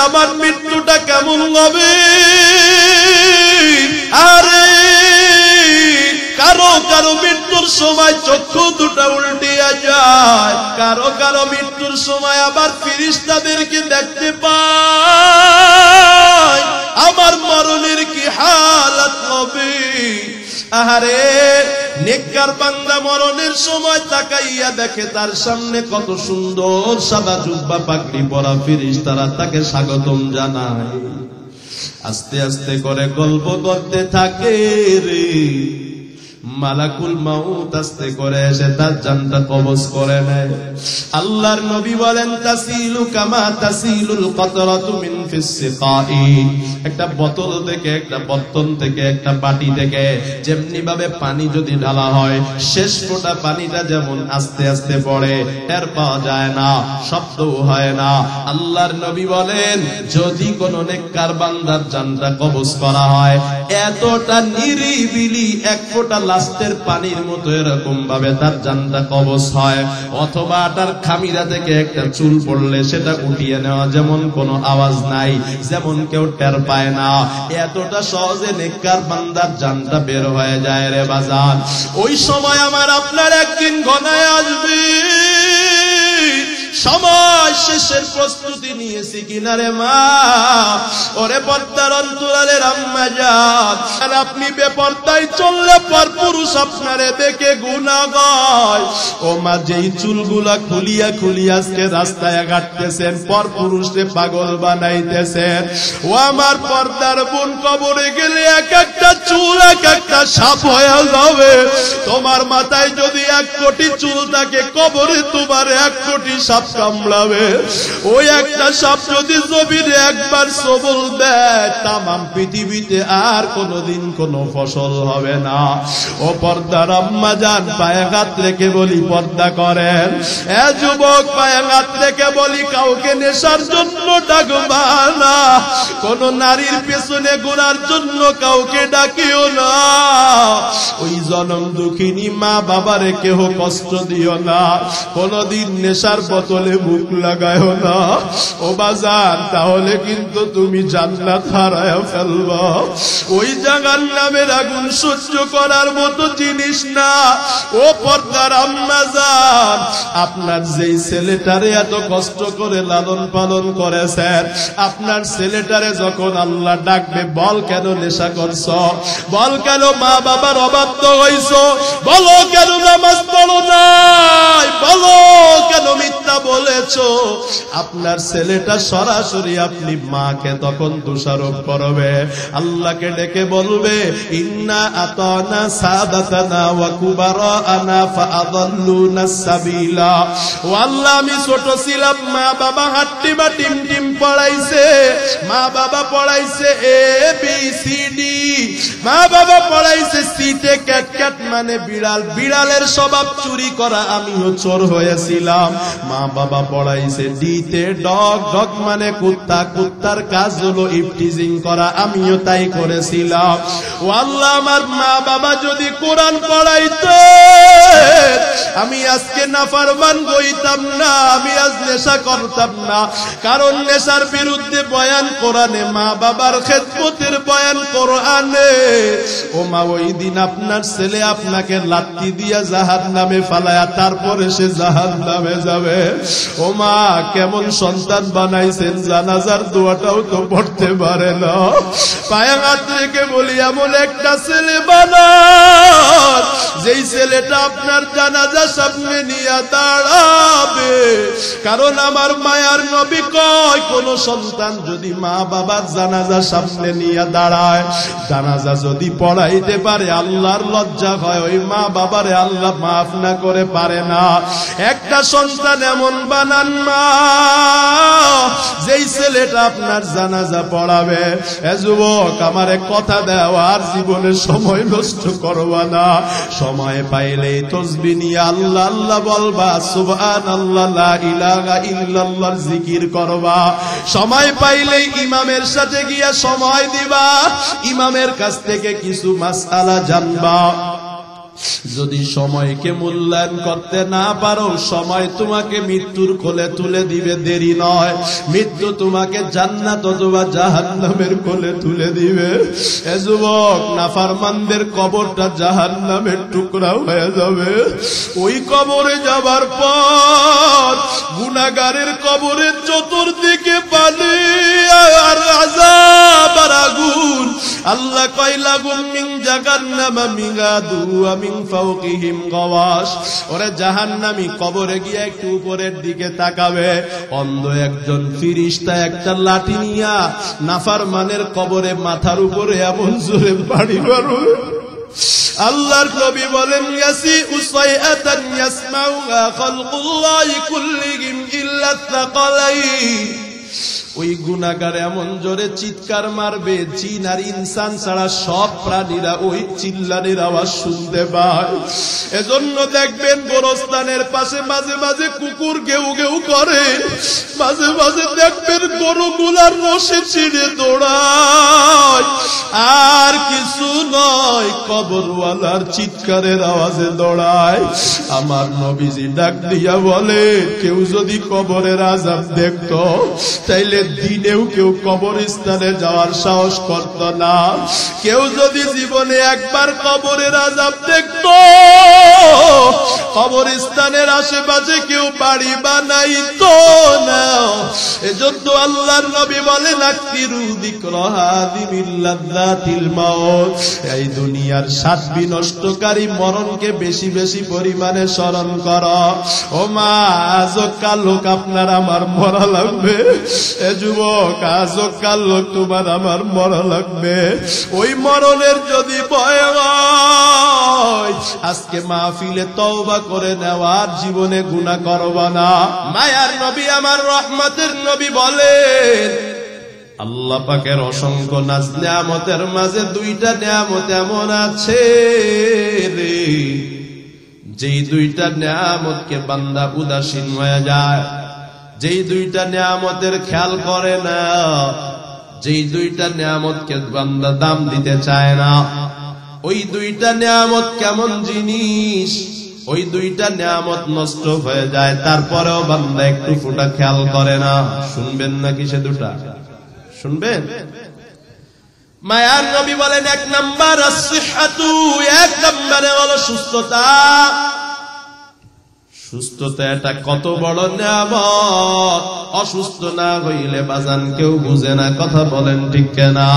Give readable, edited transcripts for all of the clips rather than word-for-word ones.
আমার মৃত্যুটা কেমন হবে। আরে কারো কারো মৃত্যুর সময় চক্ষু দুটা উল্টিয়া যায়, কারো কারো মৃত্যুর সময় আবার ফেরেশতাদেরকে দেখতে পায়। আমার মরণের কি হালাত হবে। আহারে নেককার বান্দা মরণের সময় তাকাইয়া দেখে তার সামনে কত সুন্দর সাদা জুব্বা পাগড়ি পরা ফেরেশতারা তাকে স্বাগতম জানায়। আস্তে আস্তে করে গল্প করতে থাকে রে। মালাকুল মাউত আস্তে করে এসে তার জানটা কবজ করে নেয়। আল্লাহর নবী বলেন তাসিলু কামা তাসিলুল কতরাতু মিন ফিস সিকাই। একটা বোতল থেকে, একটা বর্তন থেকে, একটা বাটি থেকে যেমনি ভাবে পানি যদি ঢালা হয়, শেষ ফোঁটা পানিটা যেমন আস্তে আস্তে পড়ে, টের পাওয়া যায় না, শব্দও হয় না। আল্লাহর নবী বলেন যদি কোন নেককার বান্দার জানটা কবজ করা হয়, এতটা নিরিবিলি এক ফোঁটা লাস্টের পানির মতো এরকম ভাবে তার জানটা কবজ হয়। অথবা তার খামিরা থেকে একটা চুল পড়লে সেটা উঠিয়ে নেওয়া, যেমন কোনো আওয়াজ নাই, যেমন কেউ টের পায় না। এতটা সহজে নেককার বান্দার জানটা বের হয়ে যায় রে বাজার। ওই সময় আমার আপনার একদিন ঘনায় আসবে। সময় শেষের প্রস্তুতি নিয়েছি কিনারে মা। ওরে পর্দার অন্তরালের আম্মা জান, আর আপনি বেপর্দায় চললে পর পুরুষ আপনারে দেখে গুনাহ গায়। ও মা, যেই চুলগুলা খুলিয়া খুলিয়া আজকে রাস্তায় কাটতেছেন, পর পুরুষে পাগল বানাইতেছেন। ও আমার পর্দার বোন, কবরে গেলে এক একটা চুল এক একটা সাপ হয়ে যাবে। তোমার মাথায় যদি 1 কোটি চুল থাকে, কবরে তোমার 1 কোটি সাপ কামড়াবে। ওই একটা সাপ যদি জমিনে একবার সবল দেয়, তামাম পৃথিবীতে আর কোনদিন কোনো ফসল হবে না। ও পর্দার আম্মা জান, পায়ে হাত রেখে বলি পর্দা করেন। এ যুবক, পায়ে হাত রেখে বলি কাউকে নেশার জন্য ডাকবা না, কোন নারীর পেছনে ঘোরার জন্য কাউকে ডাকিও না। ওই জনম দুঃখিনী মা বাবারে কেহ কষ্ট দিও না, কোনদিন নেশার বোতলে মুখ লাগায়ও না। ও বাজার, তাহলে কিন্তু তুমি জান্নাত হারায় ফেলবা। ওই জাহান্নামের আগুন সহ্য করার মতো জিনিস না। ও পর্দার আম্মা জান, আপনার যেই ছেলেটারে এত কষ্ট করে লালন পালন করেছেন, আপনার ছেলেটারে যখন আল্লাহ ডাকবে, বল কেন নেশা করছ, বল কেন মা বাবার অবাধ্য হইছ, বলো কেন নামাজ পড়ো নাই, বলো কেন মিথ্যা বলেছো, আপনার ছেলেটা সরাসরি আপনি মাকে তখন দোষারোপ করবে। আল্লাহকে ডেকে বলবে ইন্না আতানা সাদাতানা ওয়া কুবারানা ফাআদাল্লুনা সাবিলা। ও আল্লাহ, আমি ছোট ছিলাম, মা বাবা হাট্টি বা টিম টিম পড়াইছে, মা বাবা পড়াইছে ABCD, মা বাবা পড়াইছে সিটে ক্যাট ক্যাট মানে বিড়াল, বিড়ালের স্বভাব চুরি করা, আমিও চোর হয়েছিলাম। মা বাবা পড়াইছে ডিতে ডগ, ডগ মানে কুত্তা, কুত্তার কাজ হলো ইফটিজিং করা, আমিও তাই করেছিলাম। ও আল্লাহ, আমার মা বাবা যদি কোরআন পড়াইতো, আমি আজকে নাফরমান হইতাম না, আমি আজ নেশা করতাম না। কারণ নেশার বিরুদ্ধে বয়ান কোরআনে, মা বাবার খেদমতের বয়ান কোরআনে। ও মা, ওই দিন আপনার ছেলে আপনাকে লাত্তি দিয়া জাহান্নামে ফালায়া তারপরে সে জাহান্নামে যাবে। ও মা, কেমন সন্তান বানাইছেন, জানাজার দোয়াটাও তো পড়তে পারে না। পায়ে হাত রেখে বলি এমন একটা ছেলে বানান, যেই ছেলেটা আপনার জানাজা সামনে নিয়ে দাঁড়াবে। কারণ আমার মায়ার নবী কয়, কোন সন্তান যদি মা বাবার জানাজা সামনে নিয়ে দাঁড়ায়, জানাজা যদি পড়াইতে পারে, আল্লাহর লজ্জা হয়, ওই মা বাবারে আল্লাহ মাফ না করে পারে না। একটা সন্তান এমন বানান মা, যেই ছেলেটা আপনার জানাজা পড়াবে। এ যুবক, আমার এক কথা দাও, আর জীবনে সময় নষ্ট করবা না। সময় পাইলেই তাসবিহ নিয়ে আল্লাহ আল্লাহ বলবা, সুবহানাল্লাহ, লা ইলাহা ইল্লাল্লাহ জিকির করবা। সময় পাইলেই ইমামের সাথে গিয়া সময় দিবা, ইমামের কাছ থেকে কিছু মাসআলা জানবা। যদি সময়কে মূল্যায়ন করতে না পারো, সময় তোমাকে মৃত্যুর কোলে তুলে দিবে, দেরি নয়। মৃত্যু তোমাকে জান্নাত অথবা জাহান্নামের কোলে তুলে দিবে। এ যুবক, নাফরমানদের কবরটা জাহান্নামের টুকরা হয়ে যাবে। ওই কবরে যাবার পর গুনাহগারের কবরের চতুর্দিকে পানি আর আযাব আর আগুন। আল্লাহ কয় লাগুম মিন জাহান্নাম মিগাদু ওয়া মিন ফাওকিহিম গাওয়াশ। ওরে জাহান্নামী কবরে গিয়ে একটু উপরের দিকে তাকাবে, অন্ধ একজন ফেরেশতা একটা লাঠি নিয়া নাফরমানের কবরে মাথার উপরে এমন জোরে বাড়ি মারবে। আল্লাহর নবী বলেন, ইয়াসি উসাইআতান ইয়াসমাউহা খালকুল্লাহি কুল্লিহিম ইল্লা সাকালাইন। ওই গুনাহগার এমন জোরে চিৎকার মারবে, জিন আর ইনসান ছাড়া সব প্রাণীরা ওই চিল্লানির আওয়াজ শুনতে পায়। এজন্য দেখবেন গোরস্থানের পাশে মাঝে মাঝে কুকুর গেউ গেউ করে, মাঝে মাঝে দেখবেন গরুগুলার রশি ছিঁড়ে দৌড়ায়। আর কিছু নয়, কবরওয়ালার চিৎকারের আওয়াজে দৌড়ায়। আমার নবীজি ডাক দিয়া বলে, কেউ যদি কবরের আযাব দেখত, তাইলে দিনেও কেউ কবরস্থানে যাওয়ার সাহস করত না। কেউ যদি জীবনে একবার কবরের আযাব দেখত, কবরস্থানের আশেপাশে কেউ বাড়ি বানাইতো না। এজন্য আল্লাহর নবী বলেন, আকিরু যিকরাহা বিল্লাযাতিল মাউত। এই দুনিয়ার স্বাদ বিনষ্টকারী মরণকে বেশি বেশি পরিমাণে স্মরণ করো। ও মা, আজও কাল হোক আপনার আমার মরা লাগবে। এ যুবক, আজও কাল হোক তোমার আমার মরা লাগবে। ওই মরণের যদি ভয় হয়, আজকে মাহফিলে তওবা করে নেওয়ার, জীবনে গুনাহ করবা না। মায়ার নবী, আমার রহমতের নবী বলেন, আল্লাহ পাকের অসংখ্য নাজ নিয়ামতের মাঝে দুইটা নিয়ামত এমন আছে রে, যেই দুইটা নিয়ামতকে বান্দা উদাসীন হয়ে যায়, যেই দুইটা নিয়ামতের খেয়াল করে না, যেই দুইটা নিয়ামতকে বান্দা দাম দিতে চায় না। ওই দুইটা নিয়ামত কেমন জিনিস, ওই দুইটা নিয়ামত নষ্ট হয়ে যায়, তারপরেও বান্দা একটু ফোঁটা খেয়াল করে না। শুনবেন নাকি সে দুটা? শুনবেন? মায়ার নবী বলেন, এক নাম্বার আসিহাতু, এক নম্বরে হলো সুস্থতা। সুস্থতা এটা কত বড় নিয়ামত, অসুস্থ না হইলে বাজান কেউ বুঝে না। কথা বলেন ঠিক কিনা?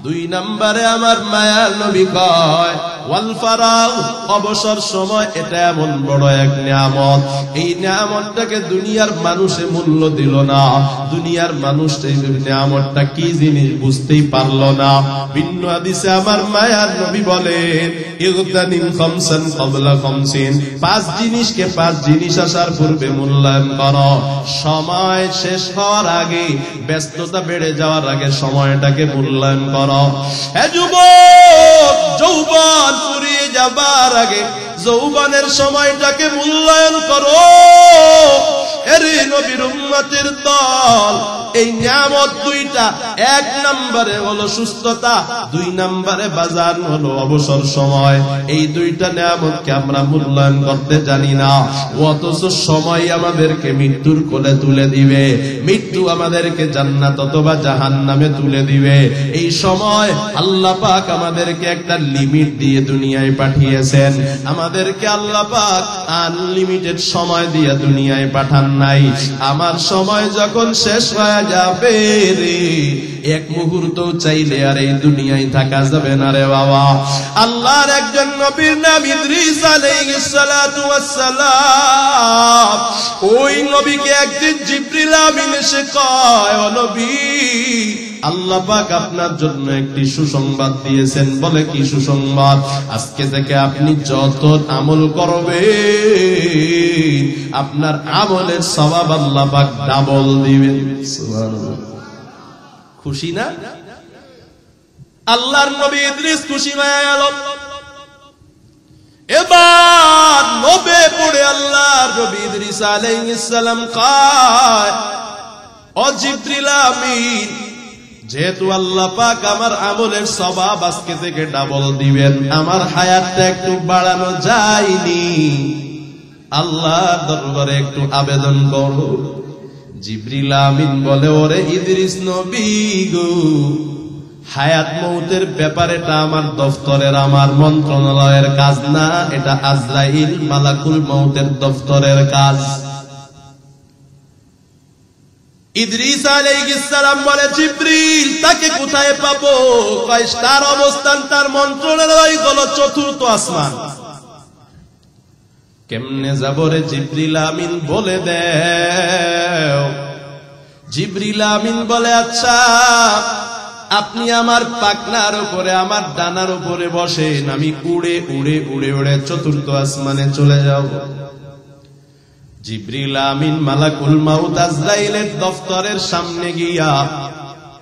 দুই নম্বরে আমার মায়ার নবী কয়, ওয়াল ফারাগ, অবসর সময়। এটা এমন বড় এক নিয়ামত, এই নিয়ামতটাকে দুনিয়ার মানুষে মূল্য দিল না। দুনিয়ার মানুষ এই নিয়ামতটা কি জিনিস বুঝতেই পারল না। ভিন্ন হাদিসে আমার মায়ার নবী বলেন, ইগতানিম খামসান ক্বাবলা খামসিন, পাঁচ জিনিসকে পাঁচ জিনিস আসার পূর্বে মূল্যায়ন করো। সময় শেষ হওয়ার আগে, ব্যস্ততা বেড়ে যাওয়ার আগে সময়টাকে মূল্যায়ন করো। হে যুবক, যৌবন ফুরিয়ে যাবার আগে যৌবনের সময়টাকে মূল্যায়ন করো। এরে নবীর উম্মতের দল, এই নিয়ামত দুইটা, এক নম্বরে হলো সুস্থতা, দুই নম্বরে বাজার হলো অবসর সময়। এই দুইটা নিয়ামতকে আমরা মূল্যায়ন করতে জানি না, অথচ সময় আমাদেরকে মৃত্যুর কোলে তুলে দিবে। মৃত্যু আমাদেরকে জান্নাত অথবা জাহান্নামে তুলে দিবে। এই সময় আল্লাহ পাক আমাদেরকে একটা লিমিট দিয়ে দুনিয়ায় পাঠিয়েছেন। আমাদেরকে আল্লাহ পাক আনলিমিটেড সময় দিয়ে দুনিয়ায় পাঠান নাই। আমার সময় যখন শেষ হয়ে যাবে রে, এক মুহূর্ত চাইলে আর এই দুনিয়ায় থাকা যাবে না রে বাবা। আল্লাহর একজন নবীর নাম ইদ্রিস আলাইহিস সালাতু ওয়াস সালাম। ওই নবীকে একদিন জিবরিল আমিন এসে কয়, ও নবী, আল্লাহ পাক আপনার জন্য একটি সুসংবাদ দিয়েছেন। বলে, কি সুসংবাদ? আজকে থেকে আপনি যত আমল করবেন, আপনার আমলের সওয়াব আল্লাহ পাক ডাবল দিবেন। সুবহানাল্লাহ। খুশি না? আল্লাহর নবী ইদ্রিস খুশি হয়ে গেল। এবার নবে পড়ে আল্লাহর নবী ইদ্রিস আলাইহিস সালাম কয়, ও জিবরিল আমিন, যেহেতু আল্লাহ পাক আমার আমলের সওয়াব আজকে থেকে ডাবল দিবেন, আমার হায়াতটা একটু বাড়ানো যায়নি, আল্লাহর দরবারে একটু আবেদন করো। জিবরিল আমিন বলে, ওরে ইদ্রিস নবী গো, হায়াত মৌতের ব্যাপারেটা আমার দফতরের, আমার মন্ত্রণালয়ের কাজ না, এটা আজরাইল মালাকুল মৌতের দফতরের কাজ। ইদ্রিস আলাইহিস সালাম বলে, জিবরিল তাকে কোথায় পাবো? কয় তার অবস্থান, তার মন্ত্রণালয় হলো চতুর্থ আসমান। কেমনে যাব রে জিবরিল আমিন বলে দেও। জিবরিল আমিন বলে, আচ্ছা আপনি আমার পাখনার উপরে, আমার ডানার উপরে বসেন, আমি উড়ে উড়ে উড়ে উড়ে চতুর্থ আসমানে চলে যাব। জিবরিল আমিন মালাকুল মাউত আজরাইলের দফতরের সামনে গিয়া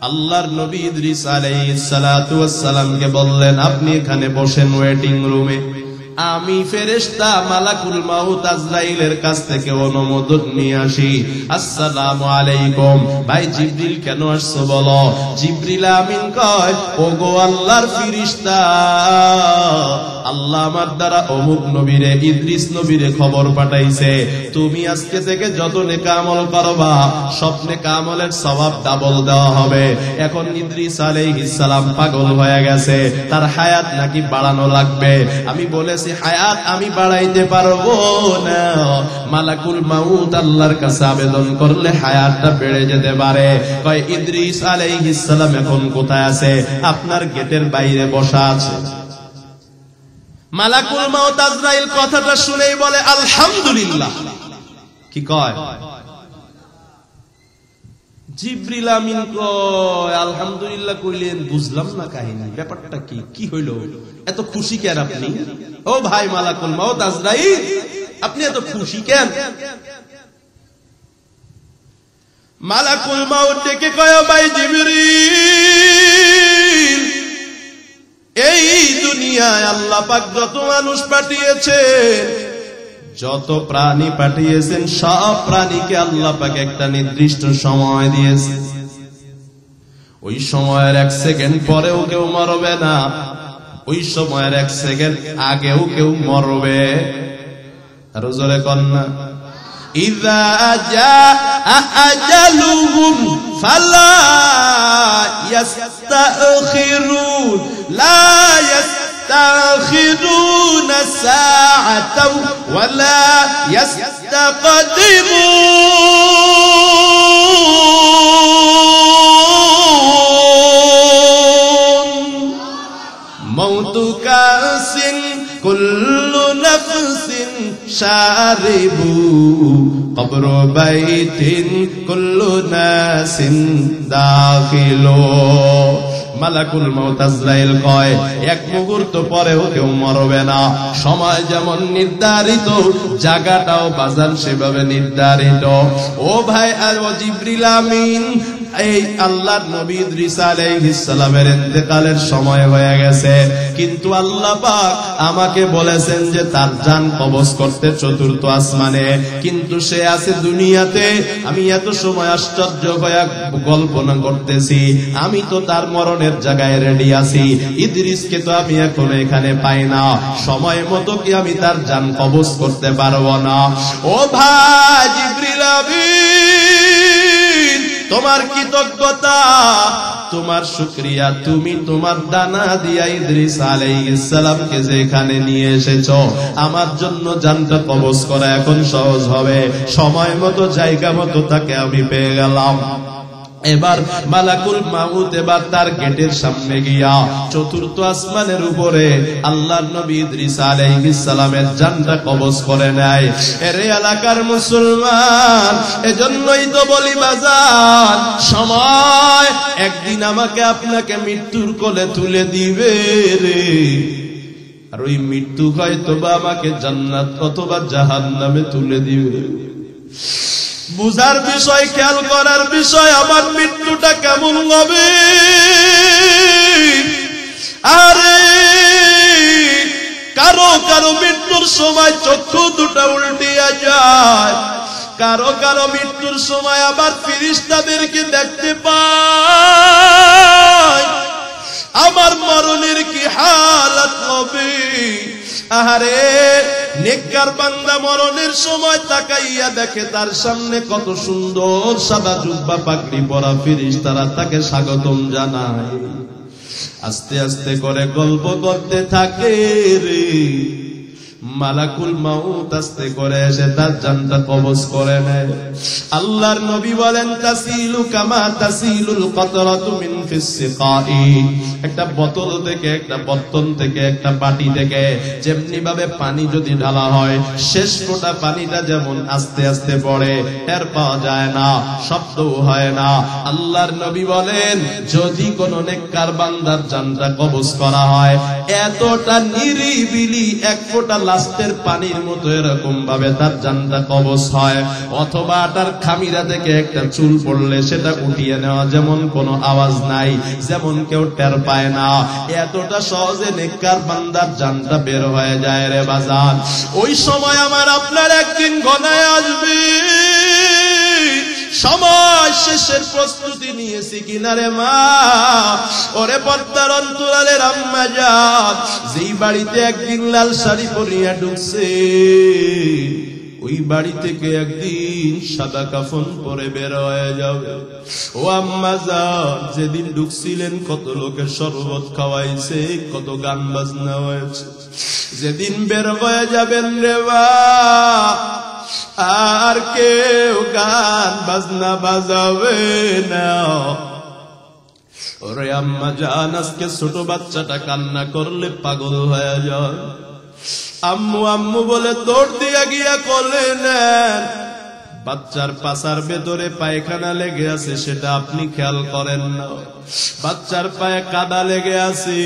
আল্লাহর নবী ইদ্রিস আলাইহিস সালাতু ওয়াস সালামকে বললেন, আপনি এখানে বসেন ওয়েটিং রুমে, আমি ফেরেশতা মালাকুল মাউত আজরাইলের কাছ থেকে অনুমোদন নিয়ে আসি। আসসালামু আলাইকুম। ভাই জিবরিল কেন আসছো বলো? জিবরিল আমিন কয়, ওগো আল্লাহর ফেরেশতা, আল্লাহ আমার দ্বারা অমুক নবীরে, ইদ্রিস নবীরে খবর পাঠাইছে, তুমি আজকে থেকে যত নেক আমল করবা সব নেক আমলের সওয়াব ডাবল দেওয়া হবে। এখন ইদ্রিস আলাইহিস সালাম পাগল হয়ে গেছে, তার হায়াত নাকি বাড়ানো লাগবে। আমি বলেছি হায়াত আমি বাড়াইতে পারবো না, মালাকুল মাউত আল্লাহর কাছে আবেদন করলে হায়াতটা বেড়ে যেতে পারে। কয় ইদ্রিস আলাইহিস সালাম এখন কোথায় আছে? আপনার গেটের বাইরে বসা আছে। মালাকুল মাউত আজরাইল কথাটা শুনেই বলে, আলহামদুলিল্লাহ। কি কয়? জিবরিল আমিন কয়, আলহামদুলিল্লাহ কইলেন, বুঝলাম না কাহিনী, ব্যাপারটা কি, কি হইল, এত খুশি কেন আপনি? ও ভাই মালাকুল মাউত আজরাইল, আপনি এত খুশি কেন? মালাকুল মাউত ডেকে কয়, ভাই জিবরিল, এই দুনিয়ায় আল্লাহ পাক যত মানুষ পাঠিয়েছেন, যত প্রাণী পাঠিয়েছেন, সব প্রাণীকে আল্লাহ পাক একটা নির্দিষ্ট সময় দিয়েছে। ওই সময়ের 1 সেকেন্ড পরেও কেউ মরবে না, ওই সময়ের 1 সেকেন্ড আগেও কেউ মরবে। আর জোরে কন্যা, ইযা জাআ আজালুহুম ফালা ইস্তাখিরুন লা يستأخرون ساعة ولا يستقدمون موت كاس كل نفس شارب قبر بيت كل ناس داخل। মালাকুল মাউত আজরাইল কয়, এক মুহূর্ত পরেও কেউ মরবে না। সময় যেমন নির্ধারিত, জায়গাটাও বাজান সেভাবে নির্ধারিত। ও ভাই আর ও জিবরিল আমিন, এই আল্লাহর নবী ইদ্রিস আলাইহিস সালামের ইন্তেকালের সময় হয়ে গেছে, কিন্তু আল্লাহ পাক আমাকে বলেছেন যে তার জান কবজ করতে চতুর্থ আসমানে, কিন্তু সে আছে দুনিয়াতে। আমি এত সময় আশ্চর্য হয়ে কল্পনা করতেছি, আমি তো তার মরণের জায়গায় রেডি আছি, ইদ্রিসকে তো আমি এখন এখানে পাই না, সময় মতো কি আমি তার জান কবজ করতে পারবো না? ও ভাই জিবরিল আমিন, তোমার কৃতজ্ঞতা, তোমার শুকরিয়া, তুমি তোমার ডানা দিয়া ইদ্রিস আলাইহিস সালামকে যেখানে নিয়ে এসেছো, আমার জন্য জানটা কবজ করা এখন সহজ হবে। সময় মতো জায়গা মতো তাকে আমি পেয়ে গেলাম। এবার মালাকুল মাউত এবার তার গেটের সামনে গিয়া চতুর্থ আসমানের উপরে আল্লাহর নবী ইদ্রিস আলাইহিস সালামের জানটা কবজ করে নেয়। এরে এলাকার মুসলমান, এজন্যই তো বলি বাজার, সময় একদিন আমাকে আপনাকে মৃত্যুর কোলে তুলে দিবে রে। আর ওই মৃত্যু হয়তো বা আমাকে জান্নাত অথবা জাহান্নামে তুলে দিবে। বুঝার বিষয়, খেয়াল করার বিষয়, আমার মৃত্যুটা কেমন হবে। আরে কারো কারো মৃত্যুর সময় চক্ষু দুটা উল্টিয়া যায়, কারো কারো মৃত্যুর সময় আবার ফেরেশতাদেরকে দেখতে পায়। আহারে নেককার বান্দা মরণের সময় তাকাইয়া দেখে তার সামনে কত সুন্দর সাদা জুব্বা পাগড়ি পরা ফেরেশতারা তাকে স্বাগতম জানায়। আস্তে আস্তে করে গল্প করতে থাকে রে, মালাকুল মাউত আস্তে করে এসে তার জানটা কবজ করে নেয়। আল্লাহর নবী বলেন তাসিলু কামা তাসিলুল কতরাতু মিন ফিস সিকাই, একটা বোতল থেকে, একটা বর্তন থেকে, একটা বাটি থেকে যেমনি ভাবে পানি যদি ঢালা হয়, শেষ ফোঁটা পানিটা যেমন আস্তে আস্তে পড়ে, টের পাওয়া যায় না, শব্দও হয় না। আল্লাহর নবী বলেন যদি কোন নেককার বান্দার জানটা কবজ করা হয়, এতটা নিরিবিলি এক ফোঁটা লাস্টের পানির মতো এরকম ভাবে তার জানটা কবজ হয়। অথবা তার খামিরা থেকে একটা চুল পড়লে সেটা উঠিয়ে নেওয়া, যেমন কোনো আওয়াজ নাই, যেমন কেউ টের পায় না, এতটা সহজে নেককার বান্দার জানটা বের হয়ে যায় রে বাজান। ওই সময় আমার আপনার একদিন ঘনায় আসবে, সময় শেষের প্রস্তুতি নিয়েছি কিনারে মা, ওরে পর্দার অন্তরালের আম্মা জান, যেই বাড়িতে একদিন লাল শাড়ি পরিয়া ঢুকছে, ওই বাড়ি থেকে একদিন সাদা কাফন পরে বের হয়ে যাবে। ও আম্মা জান, যেদিন ঢুকছিলেন কত লোকের শরবত খাওয়াইছে, কত গান বাজনা হয়েছে, যেদিন বের হয়ে যাবেন রে বা, আর কেউ গান বাজনা বাজাবে না। ওরে আম্মা জান, আজকে ছোট বাচ্চাটা কান্না করলে পাগল হয়ে যায়, আম্মু আম্মু বলে দৌড় দিয়া গিয়া কোলে নেন, বাচ্চার পাছার ভেতরে পায়খানা লেগে আছে, সেটা আপনি খেয়াল করেন না, বাচ্চার পায়ে কাদা লেগে আছে,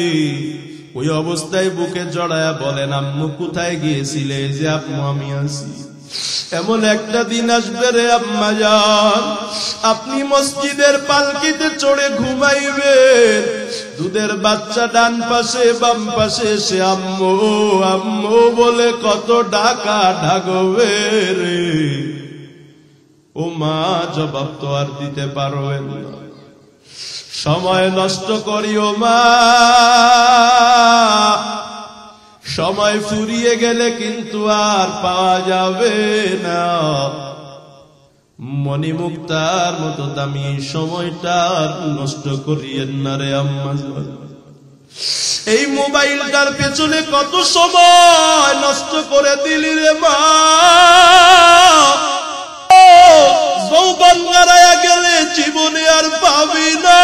ওই অবস্থায় বুকে জড়ায়া বলেন আম্মু কোথায় গিয়েছিলে? যে আম্মু আমি আছি। এমন একটা দিন আসবে রে আম্মা জান, আপনি মসজিদের পালকিতে চড়ে ঘুমাইবেন, দুধের বাচ্চা ডান পাশে বাম পাশে সে আম্মু আম্মু বলে কত ডাকা ডাকবে রে, ও মা জবাব তো আর দিতে পারবেন না। সময় নষ্ট করিও মা, সময় ফুরিয়ে গেলে কিন্তু আর পাওয়া যাবে না। মণিমুক্তার মতো দামি সময়টা নষ্ট করিয়েন না রে আম্মা। এই মোবাইলটার পেছনে কত সময় নষ্ট করে দিলি রে মা, যৌবন হারায়া গেলে জীবনে আর পাবি না।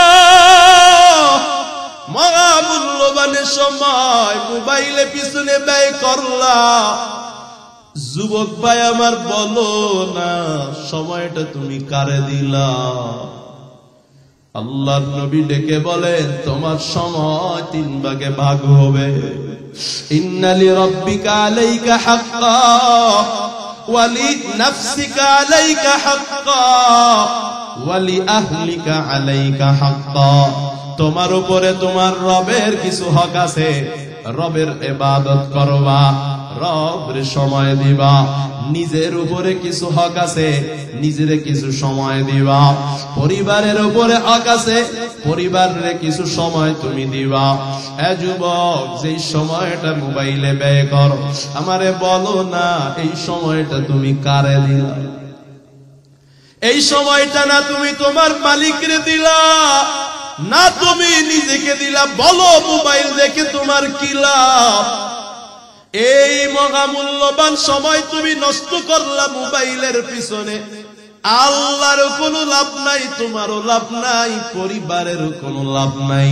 মহা মূল্যবানের সময় মোবাইলে পিছনে ব্যয় করলা। যুবক ভাই আমার বলো না, সময়টা তুমি কারে দিলা? আল্লাহর নবী ডেকে বলেন তোমার সময় 3 ভাগে ভাগ হবে। ইন্না লিরাব্বিকা আলাইকা হাক্কা ওয়া লিনাফসিকা আলাইকা হাক্কা ওয়া লিআহলিকা আলাইকা হাক্কা। তোমার উপরে তোমার রবের কিছু হক আছে, রবের ইবাদত করবা, রবের সময় দিবা। নিজের উপরে কিছু হক আছে, নিজের কিছু সময় দিবা। পরিবারের উপরে হক আছে, পরিবারের কিছু সময় তুমি দিবা। এ যুবক, যেই সময়টা মোবাইলে ব্যয় করো, আমারে বলো না এই সময়টা তুমি কারে দিলা? এই সময়টা না তুমি তোমার মালিকরে দিলা, না তুমি নিজেকে দিলা। বলো মোবাইল দেখে তোমার কি লাভ? এই মহামূল্যবান সময় তুমি নষ্ট করলা মোবাইলের পিছনে। আল্লাহর কোনো লাভ নাই, তোমারও লাভ নাই, পরিবারের কোনো লাভ নাই।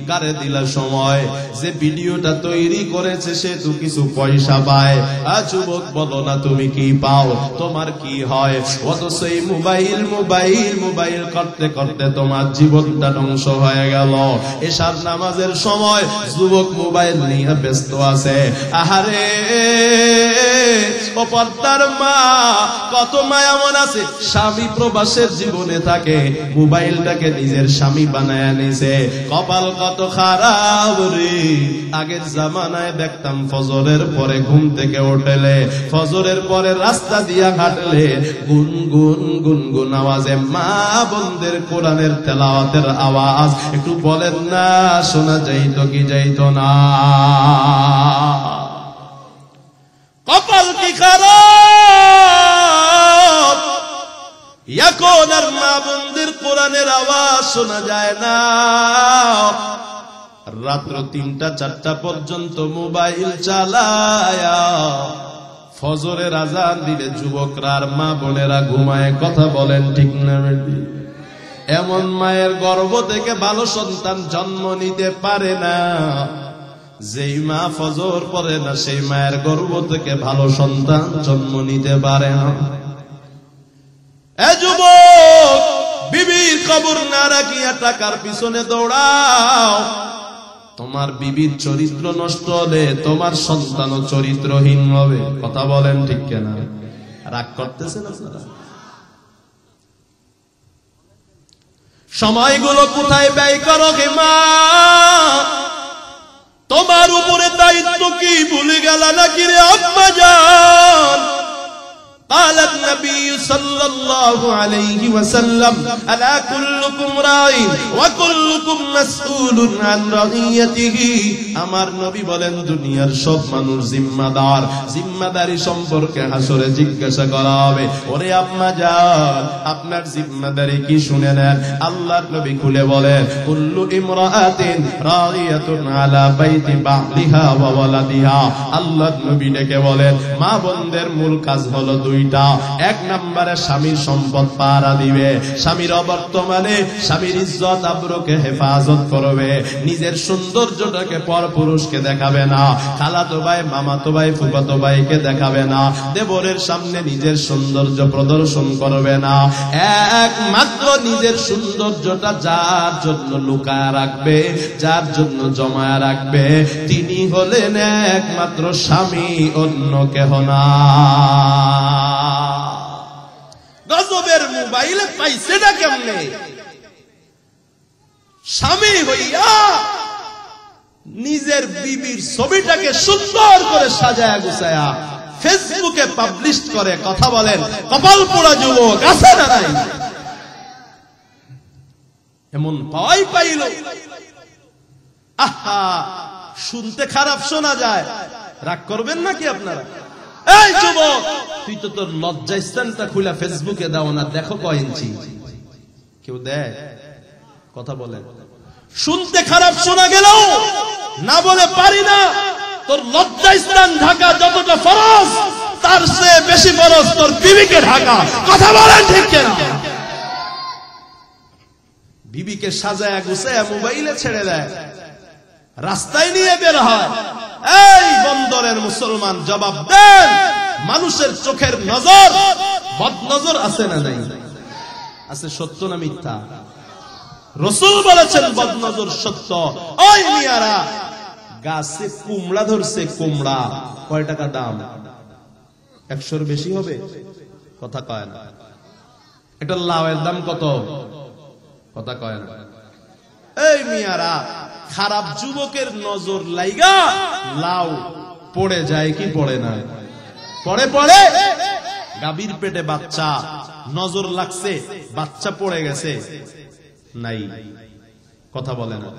কারে দিলা সময়? যে ভিডিওটা তৈরি করেছে সে তো কিছু পয়সা পায়। যুবক বলো না তুমি কি পাও, তোমার কি হয়? অথচ এই মোবাইল মোবাইল মোবাইল করতে করতে তোমার জীবনটা ধ্বংস হয়ে গেল। এশার নামাজের সময় যুবক মোবাইল নিয়ে ব্যস্ত আছে। আহারে ও পর্দার মা, কত মা এমন আছে স্বামী প্রবাসের জীবনে থাকে, মোবাইলটাকে নিজের স্বামী বানায় নিছে। কপাল কত খারাপ রে। আগের জামানায় দেখতাম ফজরের পরে ঘুম থেকে উঠলে, ফজরের পরে রাস্তা দিয়া হাঁটলে গুনগুন গুনগুন আওয়াজে মা বোনদের কোরআনের তেলাওয়াতের আওয়াজ একটু বলেন না, শোনা যাইতো কি যাইতো না? কপাল কি খারাপ, এখন আর মা বোনদের কোরআনের আওয়াজ শোনা যায় না। রাত্র ৩টা-৪টা পর্যন্ত মোবাইল চালায়া ফজরের আজান দিলে যুবকরা আর মা বোনেরা ঘুমায়। কথা বলেন ঠিক না বেটি? এমন মায়ের গর্ভ থেকে ভালো সন্তান জন্ম নিতে পারে না। যেই মা ফজর পড়ে না সেই মায়ের গর্ভ থেকে ভালো সন্তান জন্ম নিতে পারে না। এ যুবক, বিবির কবর না রাখিয়া টাকার পিছনে দৌড়াও। তোমার বিবির চরিত্র নষ্ট হলে তোমার সন্তানও চরিত্রহীন হবে। কথা বলেন ঠিক কিনা? রাগ করতেছেন আপনারা? সময়গুলো কোথায় ব্যয় করো গে মা? তোমার উপরে দায়িত্ব কি ভুলে গেল নাকি রে আম্মা জান? قال النبي صلى الله عليه وسلم ألا كلكم راع وكلكم مسؤول عن رعيته। আমার নবী বলেন দুনিয়ার সব মানুষ জিম্মাদার, জিম্মাদারি সম্পর্কে হাসরে জিজ্ঞাসা করা হবে। ওরে আম্মা জান, আপনার জিম্মাদারি কি শুনে নেন। আল্লাহর নবী খুলে বলেন কুল্লু ইমরাআতিন রাইয়াতুন আলা বাইতি বালিহা ওয়া ওয়ালাদিহা। আল্লাহর নবী ডেকে বলেন মা বোনদের মূল কাজ হলো দুইটা। এক নম্বরে স্বামীর সম্পদ পাহারা দিবে, স্বামীর অবর্তমানে স্বামীর ইজ্জত আবরুকে হেফাজত করবে, নিজের সৌন্দর্যটাকে পরপুরুষকে দেখাবে না, খালাতো ভাই মামাতো ভাই ফুফাতো ভাইকে দেখাবে না, দেবরের সামনে নিজের সৌন্দর্য প্রদর্শন করবে না। একমাত্র নিজের সৌন্দর্যটা যার জন্য লুকায় রাখবে, যার জন্য জমায় রাখবে, তিনি হলেন একমাত্র স্বামী, অন্য কেহ না। গজবের মোবাইলে পাইছেটা কেমনে? স্বামী হইয়া নিজের বিবির ছবিটাকে সুন্দর করে সাজায়া গুছায়া ফেসবুকে পাবলিশ করে। কথা বলেন, কপাল পোড়া যুবক আছে না নাই? এমন পাওয়াই পাইল। আহা, শুনতে খারাপ শোনা যায়, রাগ করবেন নাকি আপনারা? এই যুবক, তুই তো তোর লজ্জাস্থানটা খুলে ফেসবুকে দাও না, দেখো কয় ইঞ্চি। কেউ দেয়? কথা বলেন। শুনতে খারাপ শোনা গেল না বলে পারি না। তোর লজ্জাস্থান ঢাকা যতটা ফরজ, তার চেয়ে বেশি ফরজ তোর বিবিকে ঢাকা। কথা বলেন ঠিক কিনা? বিবিকে সাজায়া গুছায়া মোবাইলে ছেড়ে দেয়, রাস্তায় নিয়ে বের হয়। এই বন্দরের মুসলমান জবাব দেন, মানুষের চোখের নজর বদনজর আছে না নাই? আছে। সত্য না মিথ্যা? রাসূল বলেছেন বদনজর সত্য। ওই মিয়ারা, গাছে কুমড়া ধরছে, কুমড়া কয় টাকা দাম? 100-র বেশি হবে? কথা কয় না। এটা লাউয়ের দাম কত? কথা কয় না। এই মিয়ারা, খারাপ যুবকের নজর লাইগা লাউ পড়ে যায় কি পড়ে না? পড়ে। পড়ে। গাভীর পেটে বাচ্চা, নজর লাগছে, বাচ্চা পড়ে গেছে নাই? কথা বলে না।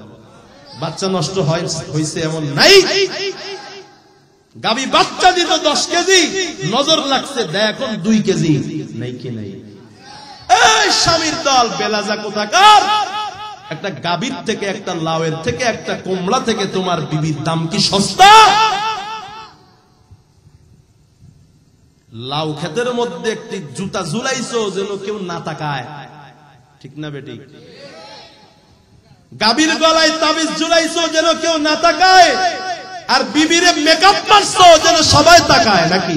বাচ্চা নষ্ট হয়েছে এমন নাই? গাভী বাচ্চা দিত 10 কেজি, নজর লাগছে দেয় এখন 2 কেজি। নাই কি নাই? এই স্বামীর দল বেলাজা কোথাকার! একটা গাভীর থেকে, একটা লাউয়ের থেকে, একটা কুমড়া থেকে তোমার বিবির দাম কি সস্তা? লাউ ক্ষেতের মধ্যে একটি জুতা ঝুলাইছো যেন কেউ না তাকায়। ঠিক না বেটি? গাভীর গলায় তাবিজ ঝুলাইছো যেন কেউ না তাকায়, আর বিবিরে মেকআপ মারছো যেন সবাই তাকায়। নাকি?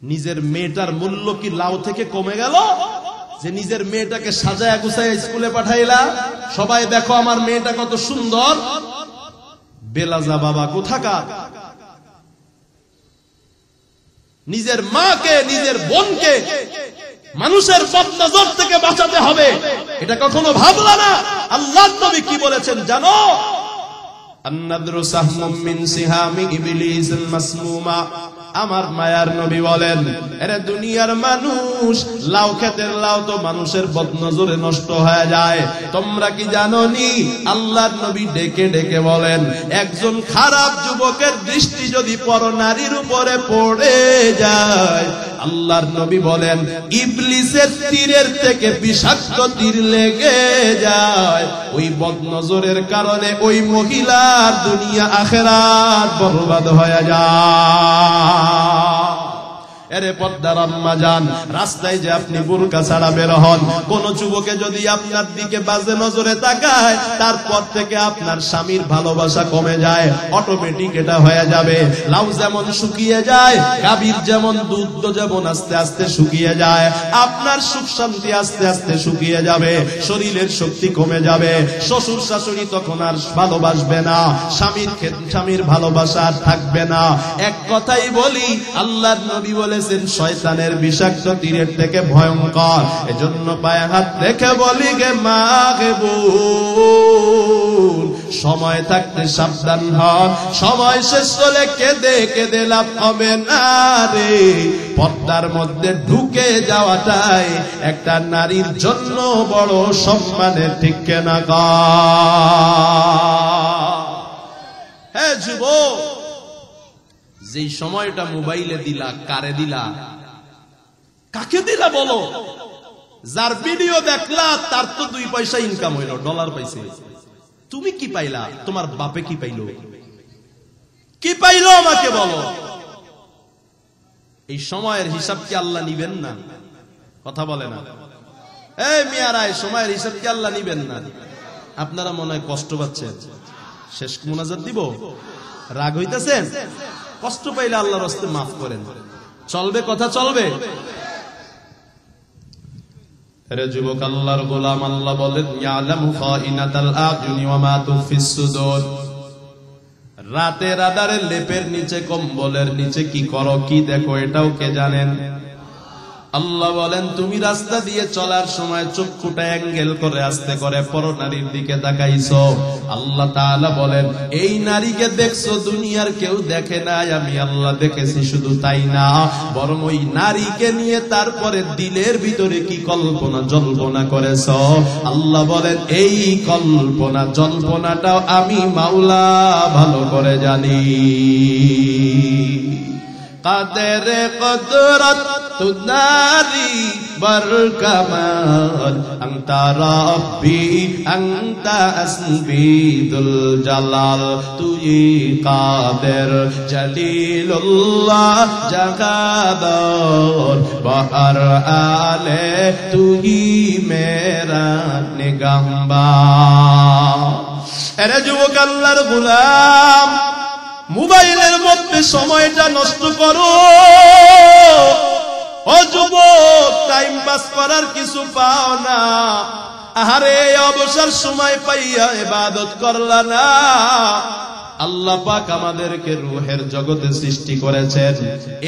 নিজের মেয়েটার মূল্য কি লাউ থেকে কমে গেল? যে নিজের মেয়েটাকে সাজায়া গুছায়া স্কুলে পাঠাইলা, সবাই দেখো আমার মেয়েটা কত সুন্দর। বেলাজা বাবা কোথাকার! নিজের মাকে, নিজের বোনকে মানুষের বদনজর থেকে বাঁচাতে হবে, এটা কখনো ভাবলা না। আল্লাহর নবী কি বলেছেন জানো? আন-নাদরু সাহমুম মিন সিহামি ইবলিস মাসমুমা। আমার মায়ার নবী বলেন, আরে দুনিয়ার মানুষ, লাউ ক্ষেতের লাউ তো মানুষের বদনজরে নষ্ট হয়ে যায়। তোমরা কি জানো নি আল্লাহর নবী ডেকে ডেকে বলেন, একজন খারাপ যুবকের দৃষ্টি যদি পরনারীর উপরে পড়ে যায়, আল্লাহর নবী বলেন ইবলিসের তীরের থেকে বিষাক্ত তীর লেগে যায়। ওই বদনজরের কারণে ওই মহিলার দুনিয়া আখিরাত বরবাদ হয়ে যায়। এরে পর্দার আম্মা জান, রাস্তায় যে আপনি বুরকা ছাড়া বের হন, কোন যুবকে যদি আপনার দিকে বাজে নজরে তাকায়, তারপর থেকে আপনার স্বামীর ভালোবাসা কমে যায়, অটোমেটিক এটা হয়ে যাবে। লাউ যেমন শুকিয়ে যায়, গাভীর যেমন দুধ যেমন আস্তে আস্তে শুকিয়ে যায়, আপনার সুখ শান্তি আস্তে আস্তে শুকিয়ে যাবে, শরীরের শক্তি কমে যাবে। শ্বশুর শাশুড়ি তখন আর ভালোবাসবে না, স্বামীর ভালোবাসা আর থাকবে না। এক কথাই বলি, আল্লাহর নবী বলে শয়তানের বিষাক্ত তীরের থেকে ভয়ঙ্কর। এজন্য পায়ে হাত রেখে বলি গে মা গে বোন, সময় থাকতে সাবধান হন, সময় শেষ হলে কেঁদে কেঁদে লাভ হবে না রে। পর্দার মধ্যে ঢুকে যাওয়াটাই একটা নারীর জন্য বড় সম্মানের, ঠিক কেনা গো? হ্যাঁ যুবক, যেই সময়টা মোবাইলে দিলা, কারে দিলা, কাকে দিলা বলো? যার ভিডিও দেখলা তার তো 2 পয়সা ইনকাম হইল, ডলার পাইছে। তুমি কি পাইলা? তোমার বাপে কি পাইলো? কি পাইলো আমাকে বলো? এই সময়ের হিসাব কি আল্লাহ নিবেন না? কথা বলে না। এই মিয়ারা, এই সময়ের হিসাব কি আল্লাহ নিবেন না? আপনারা মনে হয় কষ্ট পাচ্ছেন। শেষ মুনাজাত দিব, রাগ হইতেছেন? কষ্ট পাইলে আল্লাহর রাস্তে মাফ করেন, চলবে, কথা চলবে। আরে যুবক আল্লাহর গোলাম, আল্লাহ বলেন ইয়ালামু খাইনাতাল আযুনি ওয়া মা তুফিস সুদুর। রাতের আধারে লেপের নিচে, কম্বলের নিচে কি করো, কি দেখো, এটাও কে জানেন? আল্লাহ বলেন তুমি রাস্তা দিয়ে চলার সময় চক্ষুটা অ্যাঙ্গেল করে আস্তে করে পরনারীর দিকে তাকাইছো, আল্লাহ তাআলা বলেন এই নারীকে দেখছো, দুনিয়ার কেউ দেখে নাই, আমি আল্লাহ দেখেছি। শুধু তাই না, বরং ওই নারীকে নিয়ে তারপরে দিলের ভিতরে কি কল্পনা জল্পনা করেছো, আল্লাহ বলেন এই কল্পনা জল্পনাটাও আমি মাওলা ভালো করে জানি। কাদের কদরত তুনারি বরকামাল, আনতা রব্বি আনতা আসবিদুল জালাল, তুই কাদের জলিলুল্লাহ জাকাদর, বহর আলে তুই মেরা নিগাহবান। এরে যুবক আল্লাহর গোলাম, মোবাইলের মধ্যে সময়টা নষ্ট করো। ও যুবক, টাইম পাস করার কিছু পাও না, আহারে অবসর সময় পাইয়া ইবাদত করলা না। আল্লাহ পাক আমাদেরকে রূহের জগতে সৃষ্টি করেছেন।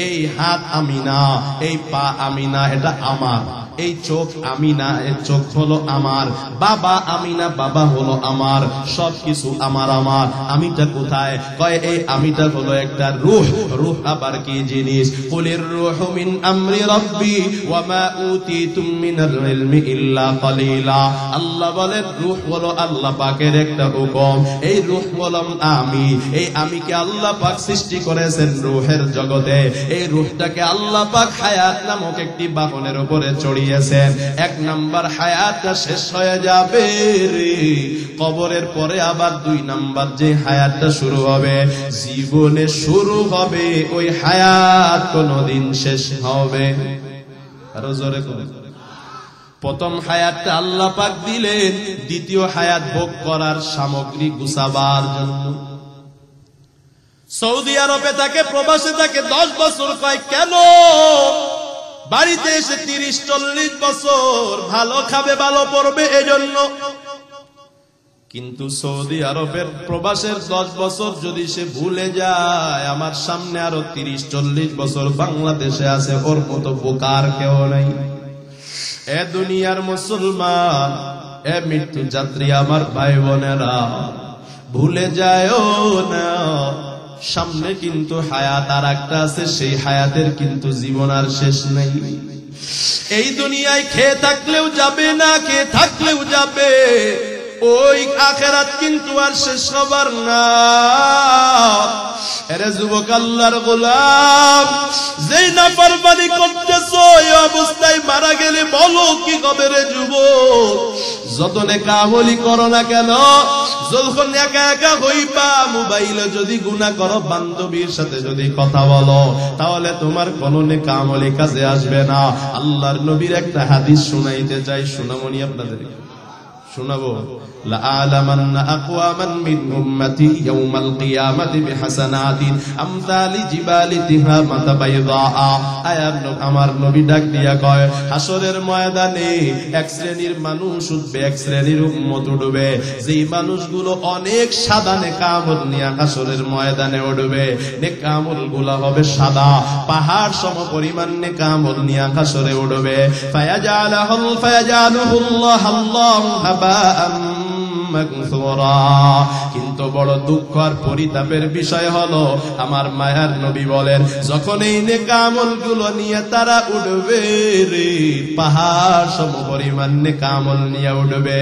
এই হাত আমি না, এই পা আমি না, এটা আমার। এই চোখ আমি না, এই চোখ হলো আমার। বাবা আমি না, বাবা হলো আমার। সবকিছু আমার আমার। আমিটা কোথায়? কয় এই আমিটা হলো একটা রূহ। রূহ আবার কি জিনিস? কুলির রূহু মিন আমরি রাব্বি ওয়া মা উতিতুম মিনাল ইলমি ইল্লা কালিলা। আল্লাহ বলেন রূহ হলো আল্লাহ পাকের একটা হুকুম। এই রূহ হলাম আমি। এই আমিকে আল্লাহ পাক সৃষ্টি করেছেন রূহের জগতে। এই রূহটাকে আল্লাহ পাক হায়াত নামক একটি বাহনের উপরে চড়িয়েছেন। 1 নাম্বার হায়াতটা শেষ হয়ে যাবে রে, কবরের পরে আবার 2 নাম্বার যে হায়াতটা শুরু হবে, জীবনে শুরু হবে ওই হায়াত কোনদিন শেষ হবে? আরো জোরে করে। প্রথম হায়াতটা আল্লাহ পাক দিলেন দ্বিতীয় হায়াত ভোগ করার সামগ্রী গুছাবার জন্য। সৌদি আরবে তাকে, প্রবাসে তাকে 10 বছর। কয় কেন? বাড়িতে এসে 30-40 বছর ভালো খাবে, ভালো পড়বে, এজন্য। কিন্তু সৌদি আরবের প্রবাসের 10 বছর যদি সে ভুলে যায়, আমার সামনে আরো 30-40 বছর বাংলাদেশে আছে, ওর মতো বোকার কেউ নাই। এ দুনিয়ার মুসলমান, এ মৃত্যু যাত্রী আমার ভাই বোনেরা, ভুলে যায়ও না সামনে কিন্তু হায়াত আর একটা আছে, সেই হায়াতের কিন্তু জীবন আর শেষ নেই। এই দুনিয়ায় খেয়ে থাকলেও যাবে, না খেয়ে থাকলেও যাবে, ওই আখিরাত কিন্তু আর শেষ হবার না। এরে যুবক আল্লাহর গোলাম, যেই নাফরমানি করতেছো এই অবস্থায় মারা গেলে বলো কি হবে রে যুবক? যত নেক আমলি করো না কেন, যখন একা একা হইবা, মোবাইলে যদি গুনাহ করো, বান্ধবীর সাথে যদি কথা বলো, তাহলে তোমার কোনো নেক আমলি কাজে আসবে না। আল্লাহর নবীর একটা হাদিস শোনাইতে চাই, শোনামনি আপনাদের শোনাবো। لأعلمن أقواما من أمتي يوم القيامة بحسنات أمثال جبال تهامة بيضاء। আমার নবী ডাক দিয়া কয়, হাসরের ময়দানে এক শ্রেণীর মানুষ উঠবে, এক শ্রেণীর উম্মত উঠবে, যেই মানুষগুলো অনেক সাদা নেক আমল নিয়ে হাসরের ময়দানে উঠবে। নেক আমলগুলো হবে সাদা, পাহাড় সম পরিমাণ নেক আমল নিয়ে হাসরে উঠবে। ফায়াজালুহুল্লাহু হাবাআম মাগফুরা। কিন্তু বড় দুঃখ আর পরিতাপের বিষয় হলো, আমার মায়ার নবী বলেন, যখন এই নেক আমলগুলো নিয়ে তারা উঠবে রে, পাহাড় সম পরিমাণ নেক আমল নিয়ে উঠবে,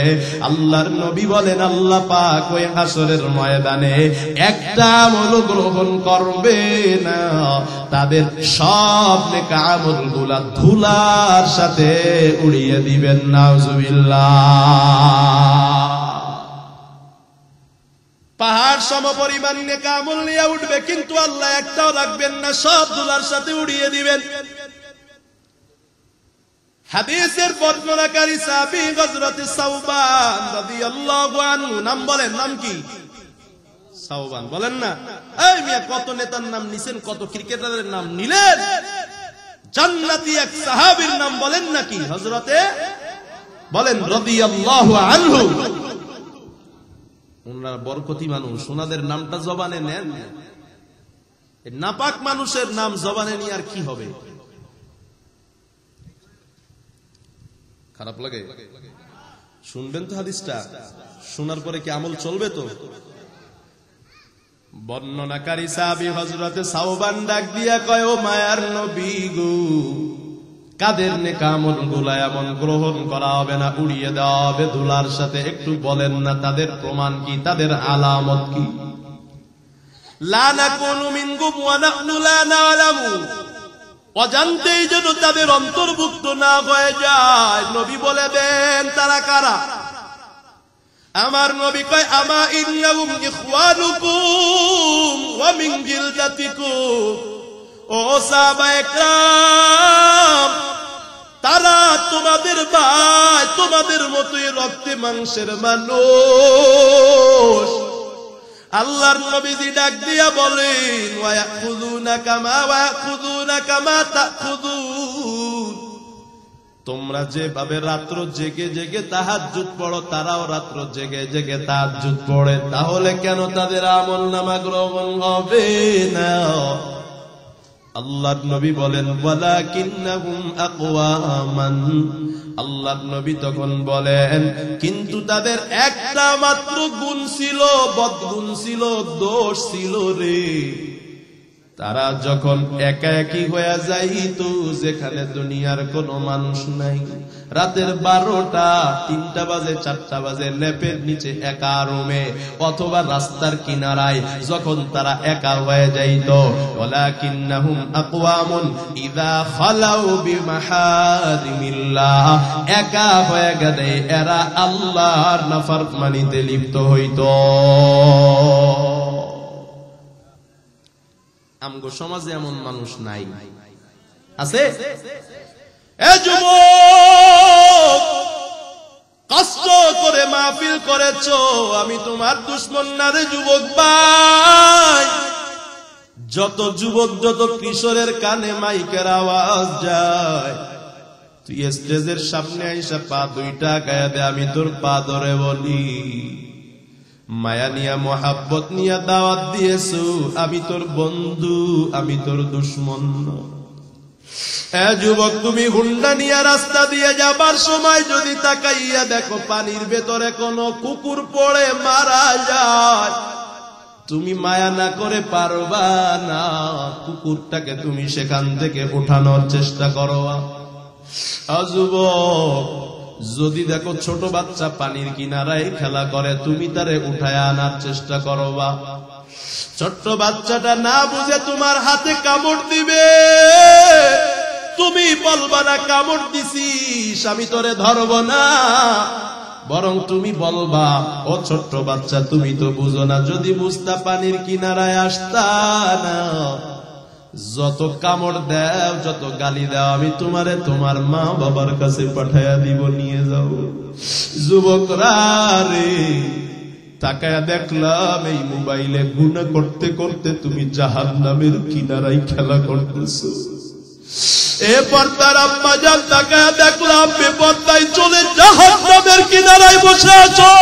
আল্লাহর নবী বলেন আল্লাহ পাক ওই হাসরের ময়দানে একটা আমল গ্রহণ করবে না, তাদের সব নেক আমলগুলো ধুলার সাথে উড়িয়ে দিবেন। নাউজুবিল্লাহ। পাহাড় সম পরিমাণ নেক আমল নিয়ে উঠবে, কিন্তু আল্লাহ একটাও রাখবেন না, সব ধুলার সাথে উড়িয়ে দিবেন। হাদিসের বর্ণনাকারী সাহাবী হযরত সাওবান রাদিয়াল্লাহু আনহু, নাম বলেন, নাম কি? সাওবান। বলেন না, এই মিয়া কত নেতার নাম নিছেন, কত ক্রিকেটারের নাম নিলেন, জান্নাতি এক সাহাবীর নাম বলেন নাকি? হযরতে বলেন রাদিয়াল্লাহু আনহু। ওনারা বরকতি মানুষ, ওনাদের নামটা জবানে নেন। নাপাক মানুষের নাম জবানে নিয়ে আর কি হবে? খারাপ লাগে? শুনবেন তো হাদিসটা, শোনার পরে কি আমল চলবে? তো বর্ণনাকারী সাহাবী হযরতে সাওবান ডাক দিয়া কয়, ও মায়ার নবী গো, কাদের নেক আমলগুলো এমন গ্রহণ করা হবে না, উড়িয়ে দেওয়া হবে ধুলার সাথে? একটু বলেন না তাদের প্রমাণ কি, তাদের আলামত কি? লা নাকুনু মিনকুম ওয়া নাহনু লা না'লামু, অজান্তেই যেন তাদের অন্তর্ভুক্ত না হয়ে যায়। নবী বলে দেন তারা কারা? আমার নবী কয়, আমা ইন্নাহুম ইখওয়ানুকুম ওয়া মিন জিলদাতিকুম। ও সাহাবায়ে কেরাম, তারা তোমাদের ভাই, তোমাদের মতোই রক্তে মাংসের মানুষ। আল্লাহর নবীজি ডাক দিয়া বলেন, ওয়া ইয়াখুযুনা কামা তাখুযুন। তোমরা যেভাবে রাত্র জেগে জেগে তাহাজ্জুদ পড়ো, তারাও রাত্র জেগে জেগে তাহাজ্জুদ পড়ে, তাহলে কেন তাদের আমলনামা গ্রহণ হবে না? আল্লাহর নবী বলেন, ওয়ালাকিন্নাহুম আকওয়ামান। আল্লাহর নবী তখন বলেন, কিন্তু তাদের একটা মাত্র গুণ ছিল, বদগুণ ছিল, দোষ ছিল রে। তারা যখন একা একই হয়ে যাইতো, যেখানে দুনিয়ার কোনো মানুষ নাই, রাতের 12টা 3টা বাজে 4টা বাজে লেপের নিচে একা রুমে অথবা রাস্তার কিনারায় যখন তারা একা হয়ে যাইতো, ওয়ালাকিন্নাহুম আকওয়ামুন ইযা খালাউ বিমাহারিমিল্লাহ, একা হয়ে গেলে এরা আল্লাহর নাফরমানিতে লিপ্ত হইতো। আমগো সমাজে এমন মানুষ নাই, আছে? এ যুবক, কষ্ট করে মাহফিল করেছো, আমি তোমার দুশমন না রে যুবক ভাই। যত যুবক, যত কিশোরের কানে মাইকের আওয়াজ যায়, তুই স্টেজের সামনে আইসা পা দুইটা গায়ে দে, আমি তোর পা ধরে বলি, মায়া নিয়া মোহাব্বত নিয়া দাওয়াত দিয়েছো, আমি তোর বন্ধু, আমি তোর দুশমন। এ যুবক, তুমি হুন্ডা নিয়া রাস্তা দিয়ে যাবার সময় যদি তাকাইয়া দেখো পানির ভেতরে কোনো কুকুর পড়ে মারা যায়, তুমি মায়া না করে পারবা না, কুকুরটাকে তুমি সেখান থেকে উঠানোর চেষ্টা করো। যুবক, যদি দেখো ছোট বাচ্চা পানির কিনারায় খেলা করে, তুমি তারে উঠায় আনার চেষ্টা করবা। ছোট্ট বাচ্চাটা না বুঝে তোমার হাতে কামড় দিবে, তুমি বলবা না কামড় দিছিস, আমি তোরে ধরব না, বরং তুমি বলবা, ও ছোট্ট বাচ্চা তুমি তো বুঝো না, যদি বুঝতা পানির কিনারায় আসতা না, যত কামড় দাও যত গালি দাও আমি তোমারে তোমার মা বাবার কাছে পাঠাইয়া দিব, নিয়ে যাও। যুবকরা রে, তাকায়া দেখলাম এই মোবাইলে গুনাহ করতে করতে তুমি জাহান্নামের কিনারায় খেলা করতেছো। এ পর্দার আম্মা জান, তাকায়া দেখলাম বেপর্দায় চলে জাহান্নামের কিনারায় বসে আছো।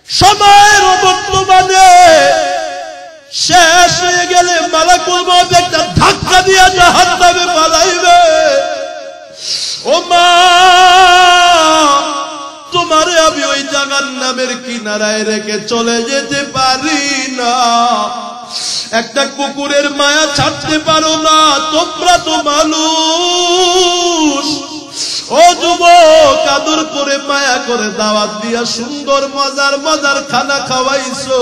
সময়ের বর্তমানে শেষ হয়ে গেলে মালাকুল মউত একটা ধাক্কা দিয়ে জাহান্নামে পালাইবে। ও মা, তোমারে আমি ওই জাহান্নামের কিনারায় রেখে চলে যেতে পারি না। একটা কুকুরের মায়া ছাড়তে পারো না, তোমরা তো মানুষ। ও যুবক, আদর করে মায়া করে দাওয়াত দিয়া সুন্দর মজার মজার খানা খাওয়াইছো,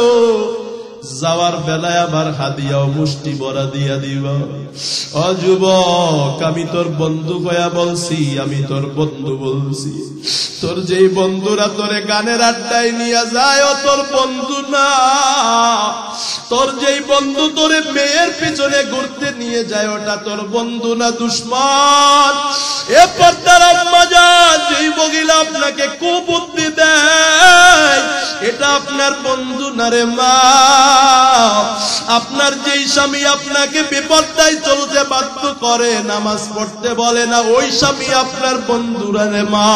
যাওয়ার বেলায় আবার হাদিয়াও মুষ্টি ভরা দিয়া দিবা। ও যুবক, আমি তোর বন্ধু কয়া বলছি, আমি তোর বন্ধু বলছি। তোর যেই বন্ধুরা তোরে গানের আড্ডায় নিয়ে যায়, ও তোর বন্ধু না। তোর যেই বন্ধু তোরে মেয়ের পিছনে ঘুরতে নিয়ে যায়, ওটা তোর বন্ধু না, দুশমন। এ পর্দার আম্মা জান, যেই মহিলা আপনাকে কুবুদ্ধি দেয়, এটা আপনার বন্ধু না রে মা। আপনার যেই স্বামী আপনাকে বিপর্দায় চলতে বাধ্য করে, নামাজ পড়তে বলে না, ওই স্বামী আপনার বন্ধুরা রে মা।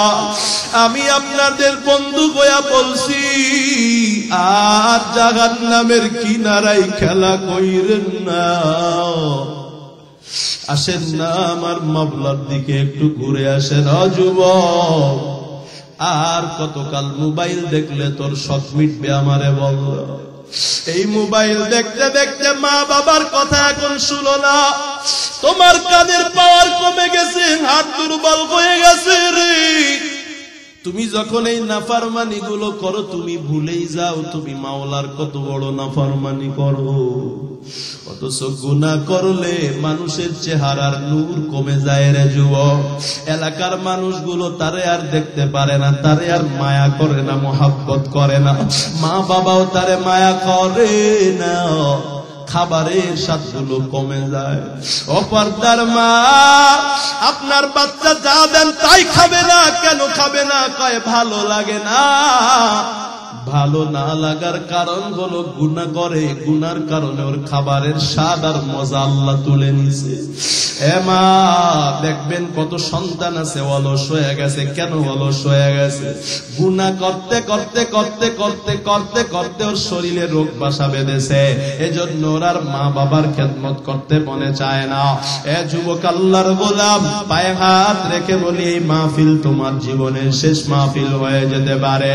আমি আপনাদের বন্ধু গোয়া বলছি, আর জাহান্নামের কিনারায় খেলা কইরেন না। আসেন না আমার মাওলার দিকে একটু ঘুরে আসেন। যুবক, আর কতকাল মোবাইল দেখলে তোর শখ মিটবে আমারে বল। এই মোবাইল দেখতে দেখতে মা বাবার কথা এখন শুনো না, তোমার কানের পাওয়ার কমে গেছে, হাত দুর্বল হয়ে গেছে রে। তুমি যখন এই নাফরমানি গুলো করো, তুমি ভুলেই যাও তুমি মাওলার কত বড় নাফরমানি করো। অথচ গুনাহ করলে মানুষের চেহারার নূর কমে যায় রে যুবক। এলাকার মানুষগুলো তারে আর দেখতে পারে না, তারে আর মায়া করে না, মোহাব্বত করে না। মা বাবাও তারে মায়া করে না, খাবারের স্বাদগুলো কমে যায়। ও পর্দার মা, আপনার বাচ্চা যা দেন তাই খাবে না। কেন খাবে না? কয় ভালো লাগে না। ভালো না লাগার কারণ হলো গুনাহ করে, গুনার কারণে ওর খাবারের স্বাদ আর মজা আল্লাহ তুলে নিছে। এ মা, দেখবেন কত সন্তান আছে অলস হয়ে গেছে। কেন অলস হয়ে গেছে? গুনাহ করতে করতে করতে করতে করতে করতে ওর শরীরে রোগ বাসা বেঁধেছে। এজন্য ওর আর মা বাবার খেদমত করতে মনে চায় না। এ যুবক আল্লাহর গোলাম, পায়ে হাত রেখে বলি, এই মাহফিল তোমার জীবনের শেষ মাহফিল হয়ে যেতে পারে,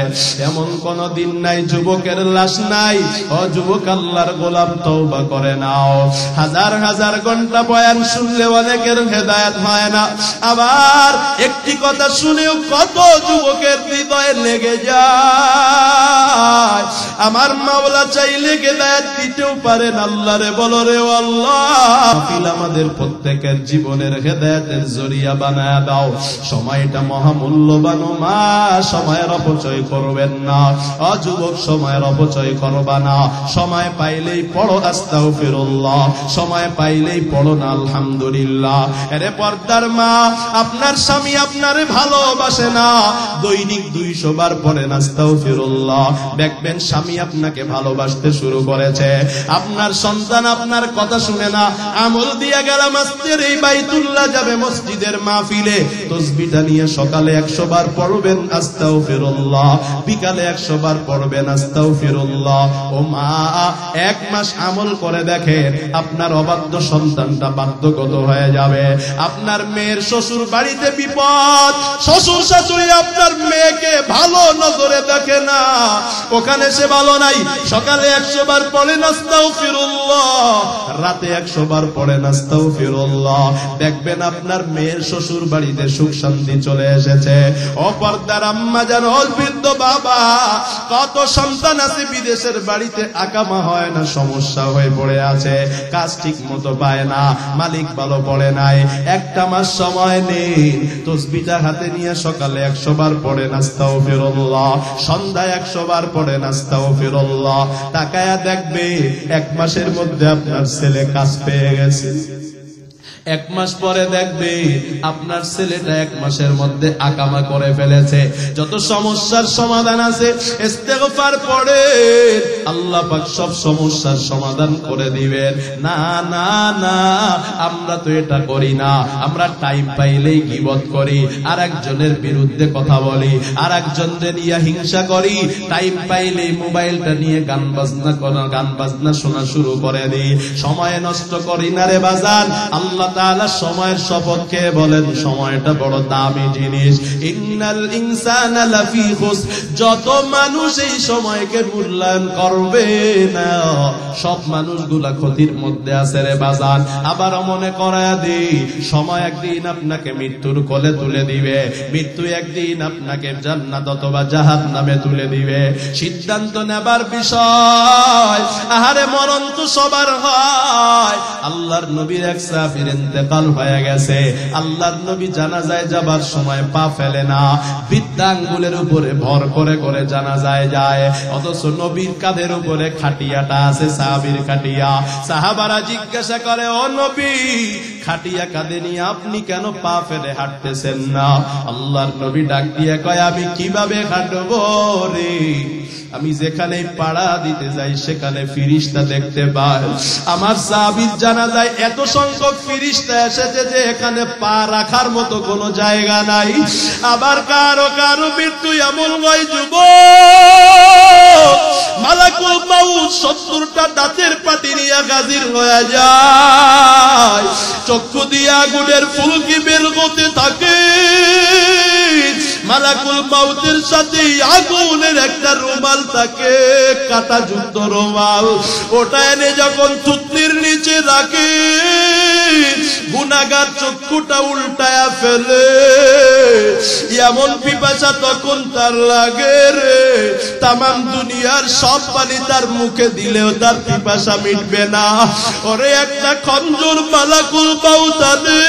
এমন কোন দিন নাই যুবকের লাশ নাই। ও যুবক আল্লাহর গোলাম, তওবা করে নাও। হাজার হাজার ঘন্টা বয়ান শুনলে অনেকের হেদায়েত হয় না, আবার একটি কথা শুনেও কত যুবকের হৃদয়ে লেগে যায়। আমার মাওলা চাইলে হেদায়েত দিতেও পারেন। আল্লাহরে বলো রে আল্লাহ, আমাদের প্রত্যেকের জীবনের হেদায়েতের জরিয়া বানায়া দাও। সময়টা মহামূল্যবান মা, সময়ের অপচয় করবেন না। যুবক, সময়ের অপচয় করবা না। সময় পাইলেই পড়ো আস্তাগফিরুল্লাহ, সময় পাইলেই পড়ো না আলহামদুলিল্লাহ। আরে পর্দার মা, আপনার স্বামী আপনারে ভালোবাসে না, দৈনিক 200 বার পড়েন আস্তাগফিরুল্লাহ, দেখবেন স্বামী আপনাকে ভালোবাসতে শুরু করেছে। আপনার সন্তান আপনার কথা শুনে না, আমল দিয়ে গেলাম আজকের এই বাইতুল্লাহ যাবে মসজিদের মাহফিলে, তাসবিহটা নিয়ে সকালে 100 বার পড়বেন আস্তাগফিরুল্লাহ, বিকালে 100 বার বার পড়বেন আস্তাগফিরুল্লাহ। ও মা, 1 মাস আমল করে দেখেন, আপনার অবাধ্য সন্তানটা বাধ্যগত হয়ে যাবে। আপনার মেয়ের শ্বশুর বাড়িতে বিপদ, শ্বশুর শাশুড়ি আপনার মেয়েকে ভালো নজরে দেখে না, ওখানে সে ভালো নাই। সকালে 100 বার পড়েন আস্তাগফিরুল্লাহ, রাতে 100 বার পড়েন আস্তাগফিরুল্লাহ, দেখবেন আপনার মেয়ের শ্বশুর বাড়িতে সুখ শান্তি চলে এসেছে। ও পর্দার আম্মা জান, ও বৃদ্ধ বাবা, কত সন্তান আছে বিদেশের বাড়িতে আকামা হয় না, সমস্যা হয়ে পড়ে আছে, কাজ ঠিক মতো পায় না, মালিক ভালো পড়ে নাই, 1 মাস সময় নেই, তসবিহটা হাতে নিয়ে সকালে 100 বার পড়েন আস্তাগফিরুল্লাহ, সন্ধ্যায় 100 বার পড়েন আস্তাগফিরুল্লাহ, তাকায়া দেখবে 1 মাসের মধ্যে আপনার ছেলে কাজ পেয়ে গেছে। 1 মাস পরে দেখবে আপনার ছেলেটা 1 মাসের মধ্যে আকামা করে ফেলেছে। যত সমস্যার সমাধান আছে ইস্তেগফার পড়ে, আল্লাহ পাক সব সমস্যার সমাধান করে দিবেন। না না না, আমরা তো এটা করি না, আমরা টাইম পাইলেই গীবত করি, আর একজনের বিরুদ্ধে কথা বলি, আর একজনের নিয়ে হিংসা করি, টাইম পাইলেই মোবাইলটা নিয়ে গান বাজনা শোনা শুরু করে দিই, সময় নষ্ট করি না রে বাজান। আল্লাহ তাআলা সময়ের শপথ খেয়ে বলেন, সময়টা বড় দামি জিনিস। ইন্নাল ইনসানা লাফি খুসর, যত মানুষ এই সময়কে মূল্যায়ন করবে না, সব মানুষগুলা ক্ষতির মধ্যে আছে রে বাজান। আবার মনে করায়া দিই, সময় একদিন আপনাকে মৃত্যুর কোলে তুলে দিবে, মৃত্যু একদিন আপনাকে জান্নাত অথবা জাহান্নামে তুলে দিবে। সিদ্ধান্ত নেবার বিষয়, আহারে মরণ তো সবার হয়। আল্লাহর নবীর এক সাহাবীর ইন্তেকাল হয়ে গেছে, আল্লাহর নবী জানাজায় যাবার সময় পা ফেলে না, বৃদ্ধা আঙ্গুলের উপরে ভর করে করে জানাজায় যায়, অথচ নবীর কাঁধের উপরে খাটিয়াটা আছে, সাহাবীর খাটিয়া। সাহাবারা জিজ্ঞাসা করে, ও নবী, খাটিয়া কাঁধে নিয়ে আপনি কেন পা ফেলে হাঁটতেছেন না? আল্লাহর নবী ডাক দিয়ে কয়, আমি কিভাবে হাঁটবো রে? আমি যেখানে পাড়া দিতে যাই সেখানে ফিরিস্তা দেখতে পাই। আমার সাহাবীর জানাজায় এত সংখ্যক ফিরিস্তা এসেছে যে এখানে পা রাখার মতো কোনো জায়গা নাই। আবার কারো কারো মৃত্যু এমন হয়, যুবক, মালাকুল মাউত 70টা দাঁতের পাটি নিয়ে হাজির হয়ে যায়, চক্ষু দিয়ে আগুনের ফুলকি বের হতে থাকে। মালাকুল মাউতের সাথে আগুনের একটা রুমাল থাকে, কাটা যুক্ত রুমাল, ওটা এনে যখন থুতনির নিচে রাখে, গুনাহগার চক্ষুটা উল্টায়া ফেলে। এমন পিপাসা তখন তার লাগে রে, তামাম দুনিয়ার সব পানি তার মুখে দিলেও তার পিপাসা মিটবে না। ওরে একটা খঞ্জর মালাকুল মাউত আনে,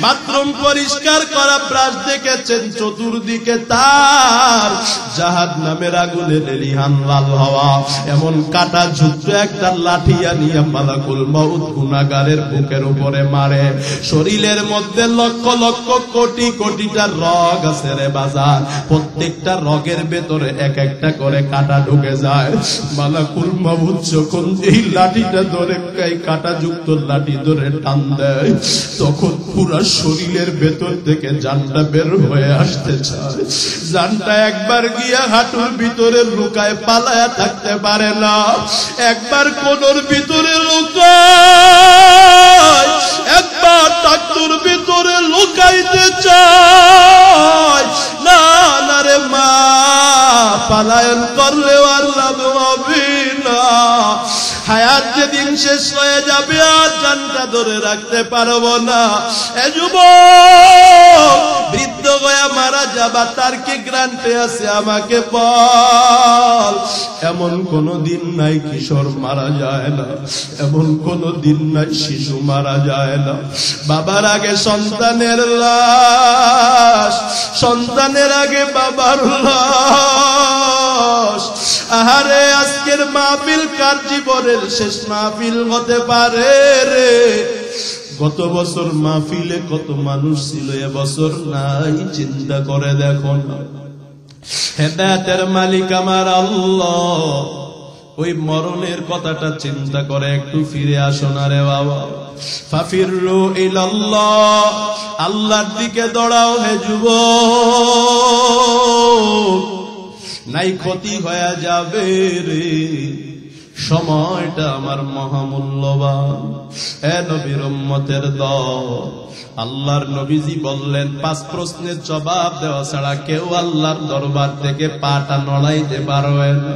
বাথরুম পরিষ্কার করা ব্রাশ দেখেছেন, চতুর্দিকে তার জাহান্নামের আগুনে লেলিহান লাল হওয়া, এমন কাটা যুক্ত একটা লাঠিয়া নিয়ে মালাকুল মাউত গুনাহগারের বুকের উপরে মারে। শরীরের মধ্যে লক্ষ লক্ষ কোটি কোটিটা রগ আছে রে বাজার, প্রত্যেকটা রগের ভেতরে এক একটা করে কাটা ঢুকে যায়। মালাকুল মাউত যখন এই লাঠিটা ধরে, এই কাটা যুক্ত লাঠি ধরে টান দেয়, তখন পুরা শরীরের ভেতর থেকে জানটা বের হয়ে আসতে চায়। জানটা একবার গিয়া হাঁটুর ভিতরে লুকায়, পালায়া থাকতে পারে না, একবার কোনর ভিতরে লুকায়, একবার টাকুর ভিতরে লুকাইতে চায়। না না রে মা, পালায়ন করলেও আল্লাহ হবে না। হায়াত যেদিন শেষ হয়ে যাবে আর জানটা ধরে রাখতে পারবো না। এ যুবক, বৃদ্ধ হয়ে মারা যাবা, তার কি গ্যারান্টি আছে? আমাকে বল। এমন কোন দিন নাই কিশোর মারা যায় না, এমন কোন দিন নাই শিশু মারা যায় না। বাবার আগে সন্তানের লাশ, সন্তানের আগে বাবার লাশ। আহারে, আজকের মাহফিল কার জীবনের শেষ মাহফিল হতে পারে রে? গত বছর মাহফিলে কত মানুষ ছিল, এবছর নাই। চিন্তা করে দেখো না। হেদায়েতের মালিক আমার আল্লাহ, ওই মরণের কথাটা চিন্তা করে একটু ফিরে আসো না রে বাবা। ফাফিরু ইলাল্লাহ, আল্লাহর দিকে দৌড়াও হে যুবক। নাই ক্ষতি হয়ে যাবে রে, সময়টা আমার মহামূল্যবান। এ নবীর উম্মতের দল, আল্লাহর নবীজি বললেন 5 প্রশ্নের জবাব দেওয়া ছাড়া কেউ আল্লাহর দরবার থেকে পাটা নড়াইতে পারবে না।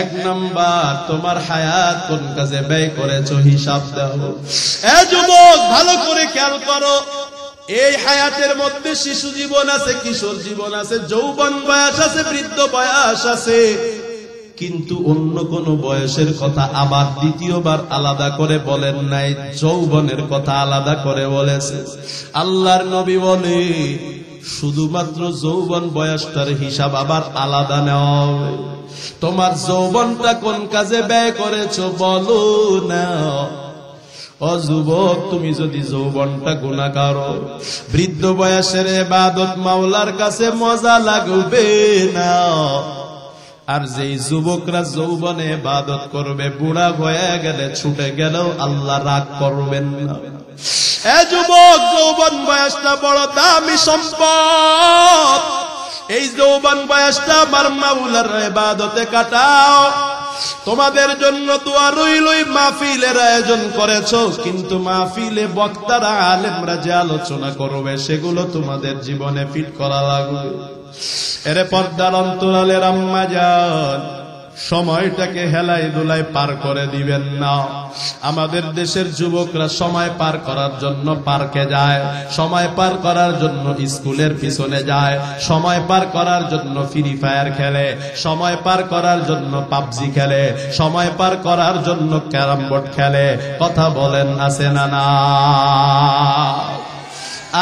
1 নাম্বার, তোমার হায়াত কোন কাজে ব্যয় করেছো হিসাব দাও। এ যুবক, ভালো করে খেয়াল করো, এই হায়াতের মধ্যে শিশু জীবন আছে, কিশোর জীবন আছে, যৌবন বয়স আছে, বৃদ্ধ বয়স আছে, কিন্তু অন্য কোন বয়সের কথা আবার দ্বিতীয়বার আলাদা করে বলেন নাই, যৌবনের কথা আলাদা করে বলেছে। আল্লাহর নবী বলে শুধুমাত্র যৌবন বয়সটার হিসাব আবার আলাদা নেওয়া হবে। তোমার যৌবনটা কোন কাজে ব্যয় করেছো বলো না। ও যুবক, তুমি যদি যৌবনটা গুনাহ করো, বৃদ্ধ বয়সের ইবাদত মাওলার কাছে মজা লাগবে না। আর যেই যুবকরা যৌবনে ইবাদত করবে, বুড়া হয়ে গেলে ছুটে গেলেও আল্লাহ রাগ করবেন না। এ যুবক, যৌবন বয়সটা বড় দামি সম্পদ। এই যৌবন বয়সটা আমার মাওলার ইবাদতে কাটাও। তোমাদের জন্য দোয়া রইলই, মাহফিলের আয়োজন করেছো, কিন্তু মাহফিলে বক্তারা আলেমরা যে আলোচনা করবে সেগুলো তোমাদের জীবনে ফিট করা লাগবে। এরে পর্দার অন্তরালের আম্মা জান, সময়টাকে হেলাই দুলাই পার করে দিবেন না। আমাদের দেশের যুবকরা সময় পার করার জন্য পার্কে যায়, সময় পার করার জন্য স্কুলের পিছনে যায়, সময় পার করার জন্য ফ্রি ফায়ার খেলে, সময় পার করার জন্য পাবজি খেলে, সময় পার করার জন্য ক্যারাম বোর্ড খেলে। কথা বলেন আছে না না?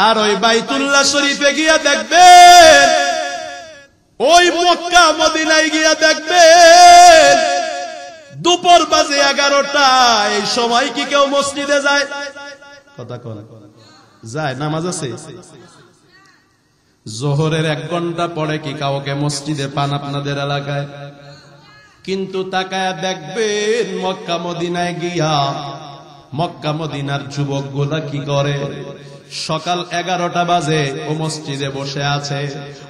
আর ওই বাইতুল্লাহ শরীফে গিয়া দেখবেন, ওই মক্কা মদিনায় গিয়া দেখবেন দুপুর বাজে 11টা। এই সময় কি কেউ মসজিদে যায়? কথা কোন যায়? নামাজ আছে। জোহরের 1 ঘন্টা পরে কি কাউকে মসজিদে পান আপনাদের এলাকায়? কিন্তু তাকায় দেখবেন মক্কা মদিনায় গিয়া মক্কা মদিনার যুবকগুলা কি করে? সকাল 11টা বাজে ও মসজিদে বসে আছে।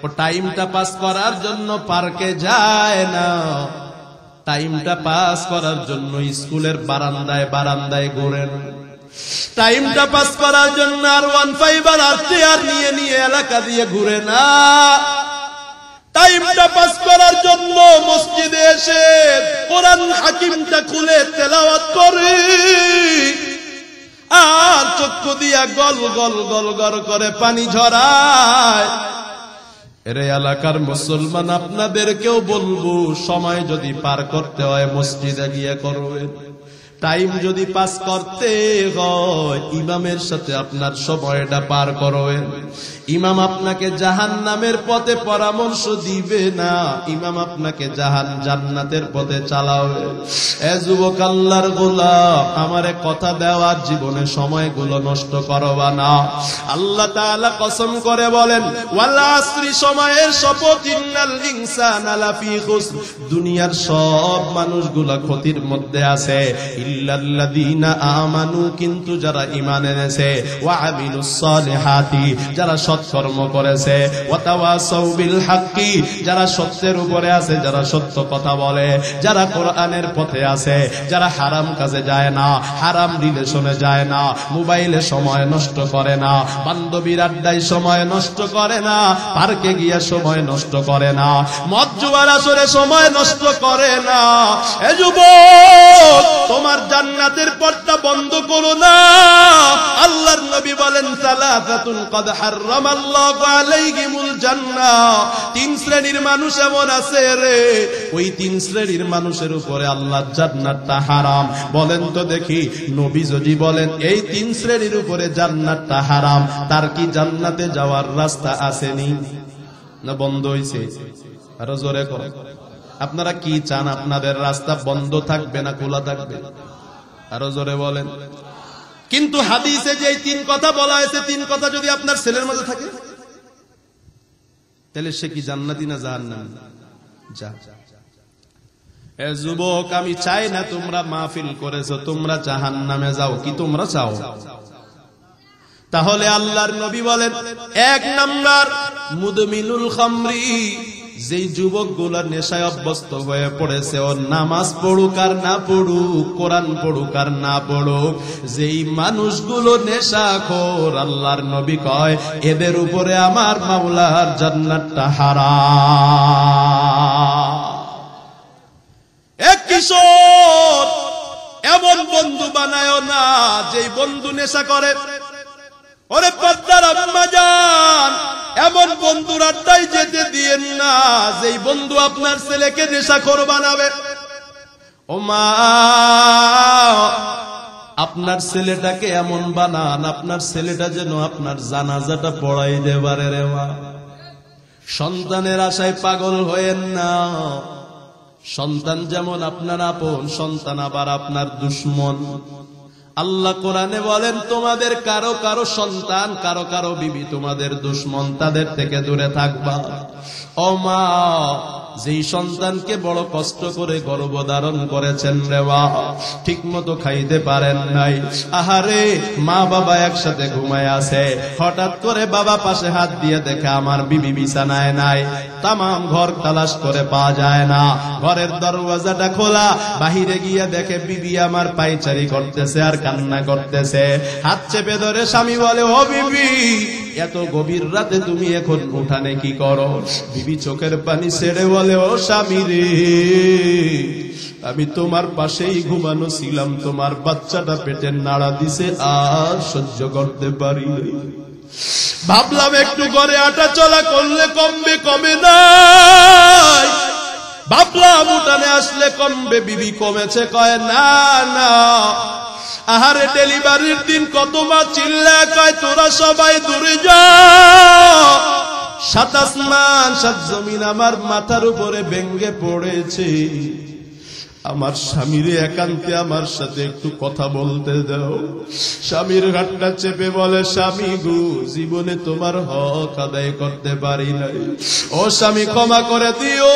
ও টাইমটা পাস করার জন্য পার্কে যায় না, টাইমটা পাস করার জন্য স্কুলের বারান্দায় বারান্দায় ঘোরেন, টাইমটা পাস করার জন্য আর 15 আর আর নিয়ে নিয়ে এলাকা দিয়ে ঘুরে না, টাইমটা পাস করার জন্য মসজিদে এসে কোরআন হাকিমটা খুলে তেলাওয়াত করে আর চক্ষু দিয়া গল গল গল গল করে পানি ঝরায়। এরে এলাকার মুসলমান, আপনাদেরকেও বলবো, সময় যদি পার করতে হয় মসজিদে গিয়ে করবেন। টাইম যদি পাস করতে হয় ইমামের সাথে আপনার সময়টা পার করবেন। ইমাম আপনাকে জাহান্নামের পথে পরামর্শ দিবে না, ইমাম আপনাকে জান্নাতের পথে চালাবে। এ যুবক আল্লাহর গোলাম, আমারে কথা দেওয়ার জীবনে সময়গুলো নষ্ট করবা না। আল্লাহ তাআলা কসম করে বলেন, ওয়াল আসরি, সময়ের শপথ, ইন্নাল ইনসানা লাফি খুসর, দুনিয়ার সব মানুষগুলা ক্ষতির মধ্যে আছে, ইল্লাল্লাযীনা আমানু, কিন্তু যারা ঈমান এনেছে, ওয়া আমিলুস সালিহাতি, যারা সৎকর্ম করেছে, ওয়া তাওয়াসাউ বিল হাক্কি, যারা সত্যের উপরে আছে, যারা সত্য কথা বলে, যারা কোরআনের পথে আছে, যারা হারাম কাজে যায় না, হারাম রিলেশনে যায় না, মোবাইলে সময় নষ্ট করে না, বান্ধবীর আড্ডায় সময় নষ্ট করে না, পার্কে গিয়ে সময় নষ্ট করে না, মদ জুয়ার আসরে সময় নষ্ট করে না। এ যুবক, তোমার জান্নাতের পথটা বন্ধ করো না। আল্লাহর নবী বলেন, সালাসাতুন কদ হারামাল্লাহু আলাইহিমুল জান্নাহ, 3 শ্রেণীর মানুষ এমন আছে রে, ওই 3 শ্রেণীর মানুষের উপরে আল্লাহর জান্নাতটা হারাম। বলেন তো দেখি, নবী যদি বলেন এই 3 শ্রেণীর উপরে জান্নাতটা হারাম, তার কি জান্নাতে যাওয়ার রাস্তা আসেনি না বন্ধ হইছে? আরো জোরে কর। আপনারা কি চান, আপনাদের রাস্তা বন্ধ থাকবে না খোলা থাকবে? আরো জোরে বলেন। কিন্তু হাদিসে যে 3 কথা বলা হয়েছে, 3 কথা যদি আপনার ছেলের মাঝে থাকে, তাহলে সে কি জান্নাতি না জাহান্নামী? যা। এ যুবক, আমি চাই না তোমরা মাহফিল করেছো তোমরা জাহান্নামে যাও, কি তোমরা চাও? তাহলে আল্লাহর নবী বলেন, 1 নাম্বার মুদমিনুল খামরি, যেই যুবকগুলা নেশায় অভ্যস্ত হয়ে পড়েছে, ও নামাজ পড়ুক আর না পড়ুক, কোরআন পড়ুক আর না পড়ুক, যেই মানুষগুলো নেশাখোর, আল্লাহর নবী কয় এদের উপরে আমার মাওলার জান্নাতটা হারাম। এক কিশোর, এমন বন্ধু বানায় না যেই বন্ধু নেশা করে। ওরে পর্দার আম্মা জান, এমন বন্ধুর আড্ডায় যেতে দিয়েন না যেই বন্ধু আপনার ছেলেকে নেশাখোর বানাবে। ও মা, আপনার ছেলেটাকে এমন বানান, আপনার ছেলেটা যেন আপনার জানাজাটা পড়াই দেবারে রে মা। সন্তানের আশায় পাগল হয়েন না। সন্তান যেমন আপনার আপন, সন্তান আবার আপনার দুশমন। আল্লাহ কোরআনে বলেন তোমাদের কারো কারো সন্তান, কারো কারো বিবি তোমাদের দুশমন, তাদের থেকে দূরে থাকবা। ও মা, যেই সন্তানকে বড় কষ্ট করে গর্ভধারণ করেছেন রে মা, ঠিক মতো খাইতে পারেন নাই। আহারে, মা বাবা একসাথে ঘুমায় আছে, হঠাৎ করে বাবা পাশে হাত দিয়ে দেখে আমার বিবি বিছানায় নাই। তামাম ঘর তালাশ করে পাওয়া যায় না, ঘরের দরওয়াজাটা খোলা, বাহিরে গিয়ে দেখে বিবি আমার পায়চারি করতেছে আর কান্না করতেছে। হাত চেপে ধরে স্বামী বলে, ও বিবি, এত গভীর রাতে তুমি এখন উঠানে কি করো? বিবি চোখের পানি ছেড়ে বলে, ও স্বামী রে, আমি তোমার পাশেই ঘুমানো ছিলাম, তোমার বাচ্চাটা পেটের নাড়া দিছে, আর সহ্য করতে পারি না। ভাবলাম একটু ঘরে আটা চলা করলে কমবে, কমে নাই। ভাবলাম উঠানে আসলে কমবে, বিবি কমেছে, কয় না না। আহারে, ডেলিভারির দিন কত মা চিল্লা কয় তোরা সবাই দূরে যা। সাত আসমান সাত জমিন আমার মাথার উপরে ভেঙ্গে পড়েছে। আমার স্বামীরে একান্তে আমার সাথে একটু কথা বলতে দাও। স্বামীর ঘাটটা চেপে বলে, স্বামী গো, জীবনে তোমার হক আদায় করতে পারি নাই, ও স্বামী ক্ষমা করে দিও।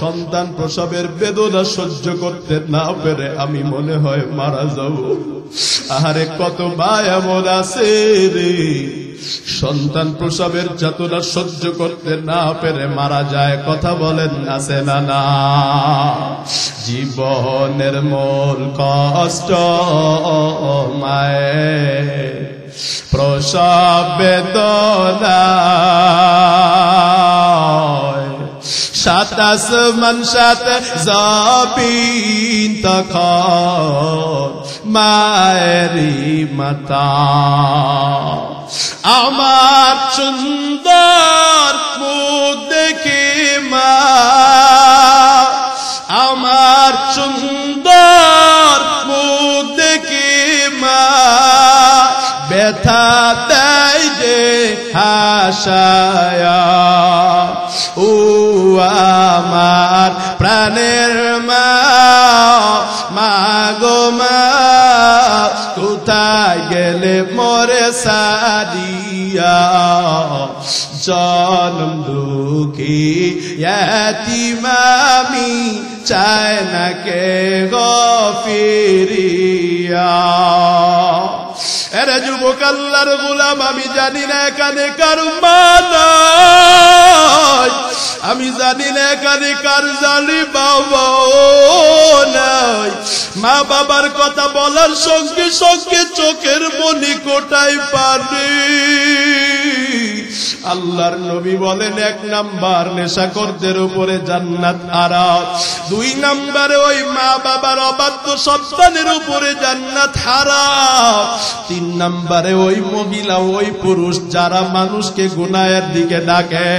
সন্তান প্রসবের বেদনা সহ্য করতে না পেরে আমি মনে হয় মারা যাব। আহারে, কত ভাই এমন আছে রে, সন্তান প্রসবের যাতনা সহ্য করতে না পেরে মারা যায়। কথা বলেন আছে না না? জীবনের মূল কষ্ট মায়ের প্রসব বেদনা, সাত আসমান সাত জমিন তখন মায়েরই মাতা। আমার সুন্দর মুখ দেখে মা, আমার সুন্দর মুখ দেখে মা, ব্যথা দেয় যে হাসায়া। ও আমার প্রাণের মা, মা গো মা, কোথায় গেলে মোরে সারিয়া। জনম দুঃখী ইয়াতীম আমি, চায় না কে গো ফিরিয়া। এরে যুবক আল্লাহর গোলাম, আমি জানি না এখানে কার মা নাই, আমি জানি না এখানে কার জানি বাবা নাই। মা বাবার কথা বলার সঙ্গে সঙ্গে চোখের মনি কোটায় পানি। আল্লাহর নবী বলেন, এক নাম্বার নেশাখোরদের উপরে জান্নাত হারাম, দুই নাম্বারে ওই মা বাবার অবাধ্য সন্তানের উপরে জান্নাত হারাম, তিন নাম্বারে ওই মহিলা ওই পুরুষ যারা মানুষকে গুনাহের দিকে ডাকে।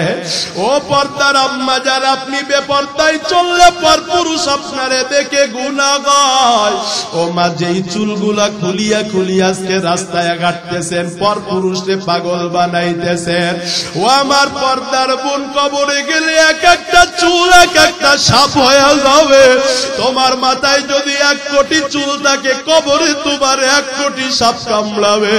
ও পর্দার আম্মা যারা, আপনি বেপর্দায় চললে পর পুরুষ আপনারে দেখে গুনাহ গায়। ও মা, যেই চুলগুলা খুলিয়া খুলিয়া আজকে রাস্তায় কাটতেছেন, পর পুরুষে পাগল বানাইতেছেন। ও আমার পর্দার বোন, কবরে গেলে এক একটা চুল এক একটা সাপ হয়ে যাবে। তোমার মাথায় যদি 1 কোটি চুল থাকে, কবরে তোমার 1 কোটি সাপ কামড়াবে।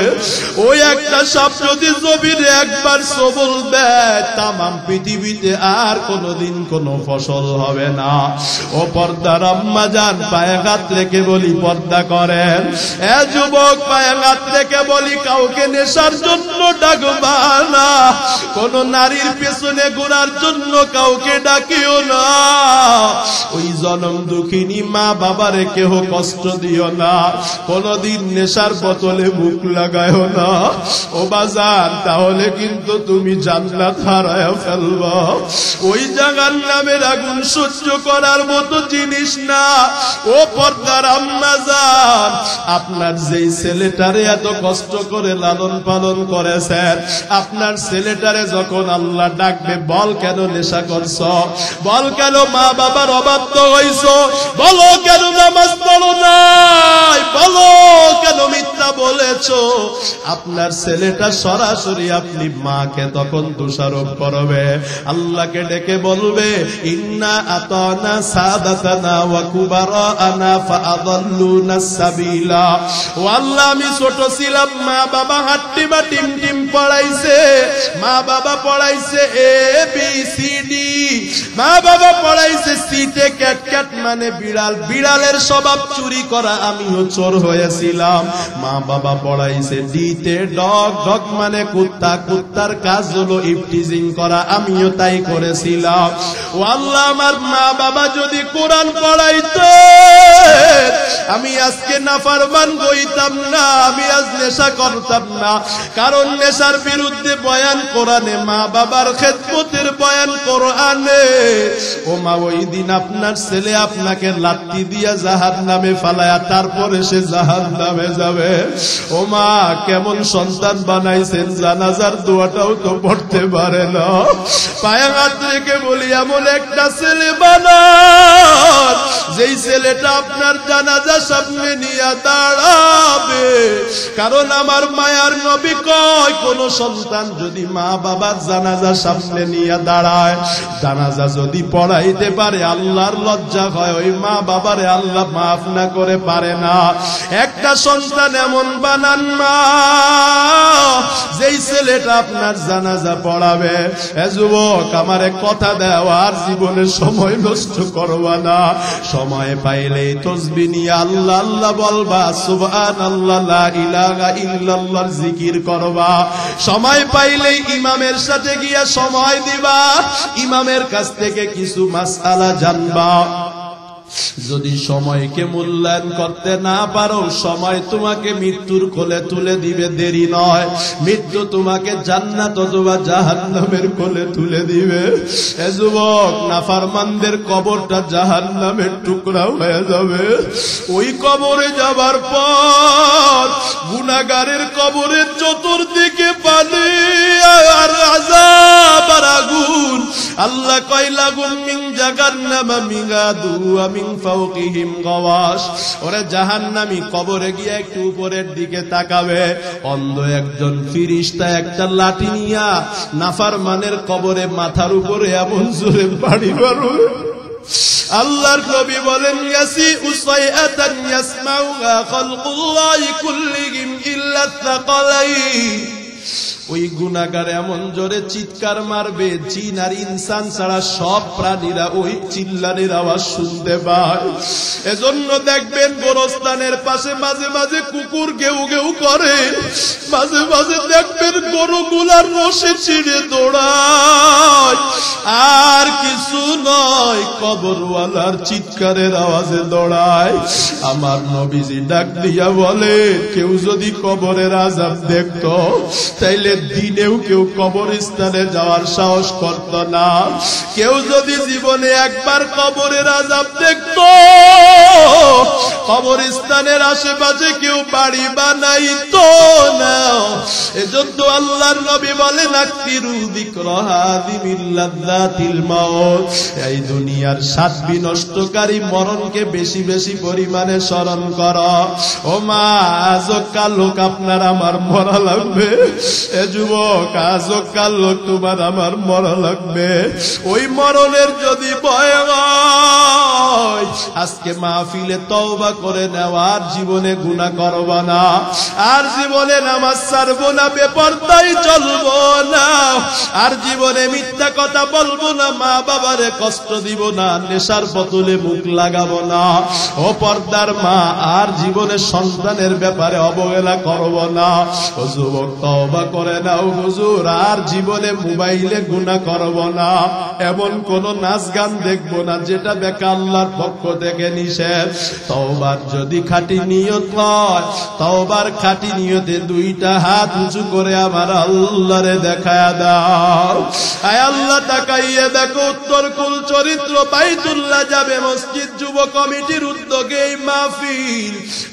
ওই একটা সাপ যদি জমিনে একবার সবল দেয়, তামাম পৃথিবীতে আর কোনদিন কোনো ফসল হবে না। ও পর্দার আম্মা জান, পায়ে হাত রেখে বলি পর্দা করেন। এ যুবক, পায়ে হাত রেখে বলি, কাউকে নেশার জন্য ডাকবা না। কোন নারীর পেছনে ঘোরার জন্য কাউকে ডাকিও না। ওই জনম দুঃখিনী মা বাবারে কেহ কষ্ট দিও না। কোনদিন নেশার বোতলে মুখ লাগায়ও না ও বাজার, তাহলে কিন্তু তুমি জান্নাত হারায় ফেলবা। ওই জাহান্নামের আগুন সহ্য করার মতো জিনিস না। ও পর্দার আম্মা জান, আপনার যেই ছেলেটারে এত কষ্ট করে লালন পালন করেছেন, আপনার ছেলেটারে যখন আল্লাহ ডাকবে, বল কেন নেশা করছ, বল কেন মা বাবার অবাধ্য হইছ, বলো কেন নামাজ পড়ো নাই, বলো কেন মিথ্যা বলেছ, আপনার ছেলেটা সরাসরি আপনি মাকে তখন দোষারোপ করবে। আল্লাহকে ডেকে বলবে, ইন্না আতানা সাদাতানা ওয়া কুবারানা ফাআদাল্লুনা সাবিলা। ও আল্লাহ, আমি ছোট ছিলাম, মা বাবা হাট্টি বা টিম টিম পড়াইছে, মা বাবা পড়াইছে এ বি সি ডি, মা বাবা পড়াইছে সিটে ক্যাট ক্যাট মানে বিড়াল, বিড়ালের স্বভাব চুরি করা, আমিও চোর হয়েছিলাম। মা বাবা পড়াইছে ডিতে ডগ, ডগ মানে কুত্তা, কুত্তার কাজ হলো ইফটিজিং করা, আমিও তাই করেছিলাম। ও আল্লাহ, আমার মা বাবা যদি কোরআন পড়াইতো, আমি আজকে নাফরমান হইতাম না, আমি আজ নেশা করতাম না। কারণ নেশার বিরুদ্ধে বয়ান কোরআনে, মা বাবার খেদমতের বয়ান কোরআনে। ও মা, ওই দিন আপনার ছেলে আপনাকে লাত্তি দিয়া জাহান্নামে ফালায়া তারপরে সে জাহান্নামে যাবে। ও মা, কেমন সন্তান বানাইছেন, জানাজার দোয়াটাও তো পড়তে পারে না। পায়ে হাত রেখে বলি, এমন একটা ছেলে বানান যেই ছেলেটা আপনার জানাজা সামনে নিয়ে দাঁড়াবে। কারণ আমার মায়ার নবী কয়, কোন সন্তান যদি মা বাবার জানাজা সামনে নিয়ে দাঁড়ায়, জানাজা যদি পড়াইতে পারে, আল্লাহর লজ্জা হয়, ওই মা বাবারে আল্লাহ মাফ না করে পারে না। একটা সন্তান এমন বানান মা, যেই ছেলেটা আপনার জানাজা পড়াবে। এ যুবক, আমারে কথা দাও, আর জীবনে সময় নষ্ট করবা না। সময় পাইলেই তাসবিহ নিয়ে আল্লাহ আল্লাহ বলবা, সুবহানাল্লাহ, লা ইলাহা ইল্লাল্লাহর জিকির করবা। সময় পাইলেই ইমামের সাথে গিয়া সময় দিবা, ইমামের কাছ থেকে কিছু মাসআলা জানবা। যদি সময়কে মূল্যায়ন করতে না পারো, সময় তোমাকে মৃত্যুর কোলে তুলে দিবে, দেরি নয়। মৃত্যু তোমাকে জান্নাত অথবা জাহান্নামের কোলে তুলে দিবে। এ যুবক, নাফরমানদের কবরটা জাহান্নামের টুকরা হয়ে যাবে। ওই কবরে যাবার পর গুনাহগারের কবরের চতুর্দিকে পানি আর আযাব আর আগুন। আল্লাহ কয়, লাগুম মিন জাহান্নামা মিগাদু ওয়া মিন ফাওকিহিম গাওয়াশ। ওরে জাহান্নামী কবরে গিয়ে একটু উপরের দিকে তাকাবে, অন্ধ একজন ফেরেশতা একটা লাঠি নিয়া নাফরমানের কবরে মাথার উপরে এমন জোরে বাড়ি মারবে। আল্লাহর নবী বলেন, ইয়াসি উসাইআতান ইয়াসমাউহা খালকুল্লাহি কুল্লিহিম ইল্লা সাকালাইন। ওই গুনাহগার এমন জোরে চিৎকার মারবে, জিন আর ইনসান ছাড়া সব প্রাণীরা ওই চিল্লানির আওয়াজ শুনতে পায়। এজন্য দেখবেন গোরস্থানের পাশে মাঝে মাঝে কুকুর গেউ গেউ করে, মাঝে মাঝে দেখবেন গরুগুলার রশি ছিঁড়ে দৌড়ায়। আর কিছু নয়, কবরওয়ালার চিৎকারের আওয়াজে দৌড়ায়। আমার নবীজি ডাক দিয়া বলে, কেউ যদি কবরের আযাব দেখত, তাইলে দিনেও কেউ কবরস্থানে যাওয়ার সাহস করত না। কেউ যদি জীবনে একবার কবরের আযাব দেখত, কবরস্থানের আশেপাশে কেউ বাড়ি বানাইতো না। এজন্য আল্লাহর নবী বলেন, আকতিরু যিকরা হাযিমিল লাযযাতিল মাউত। এই দুনিয়ার স্বাদ বিনষ্টকারী মরণকে বেশি বেশি পরিমাণে স্মরণ করো। ও মা, আজও কাল লোক আপনার আমার মরা লাগবে। এ যুবক, আজও কাল লোক তোমার আমার মরা লাগবে। ওই মরণের যদি ভয় হয়, আজকে মাহফিলে তওবা করে নেওয়া, আর জীবনে গুনাহ করবা না, আর জীবনে নামাজ ছাড়বো না, বেপরদাই চলবো না, আর জীবনে মিথ্যা কথা বলবো না, মা বাবারে কষ্ট দিব না, নেশার বোতলে মুখ লাগাবো না। ও পর্দার মা, আর জীবনে সন্তানের ব্যাপারে অবহেলা করব না। ও যুবক, তওবা করে নাও হুজুর, আর জীবনে মোবাইলে গুনাহ করব না। এমন কোন নাচ গান দেখবো না যেটা দেখে আল্লাহর পক্ষ থেকে নিষেধ। তওবার যদি খাঁটি নিয়ত হয়, তওবার খাঁটি নিয়তে দুইটা হাত উঁচু করে আমার আল্লাহরে দেখায়া দাও। আয় আল্লাহ, তাকাইয়ে দেখো, উত্তর কুল চরিত্র বাইতুল্লাহ যাবে মসজিদ যুব কমিটির উদ্যোগে এই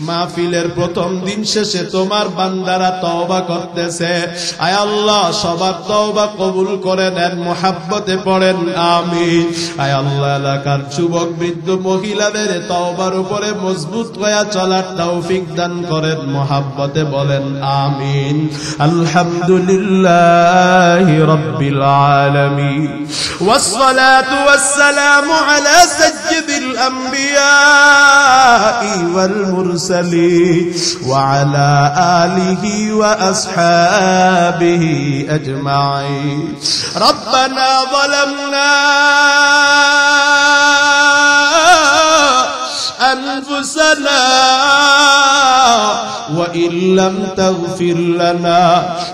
মাহফিলের প্রথম দিন শেষে তোমার বান্দারা তওবা করতেছে। আয় আল্লাহ, সবার তওবা কবুল করে নেন, মুহাব্বতে পড়েন আমিন। আয় আল্লাহ, এলাকার যুবক বৃদ্ধ মহিলাদের তওবার উপরে মজবুত হয়ে চলার তৌফিক দান করেন, মুহাব্বতে বলেন আমিন। আলহামদুলিল্লাহি রাব্বিল আলামিন, ওয়াসসালাতু ওয়াসসালামু আলা সাইয়্যিদিল আম্বিয়া ওয়াল মুরসালিন ওয়া আলা আলিহি ওয়া আসহাবিহি আজমাইন। রব্বানা যালামনা أنفسنا وإن لم تغفر لنا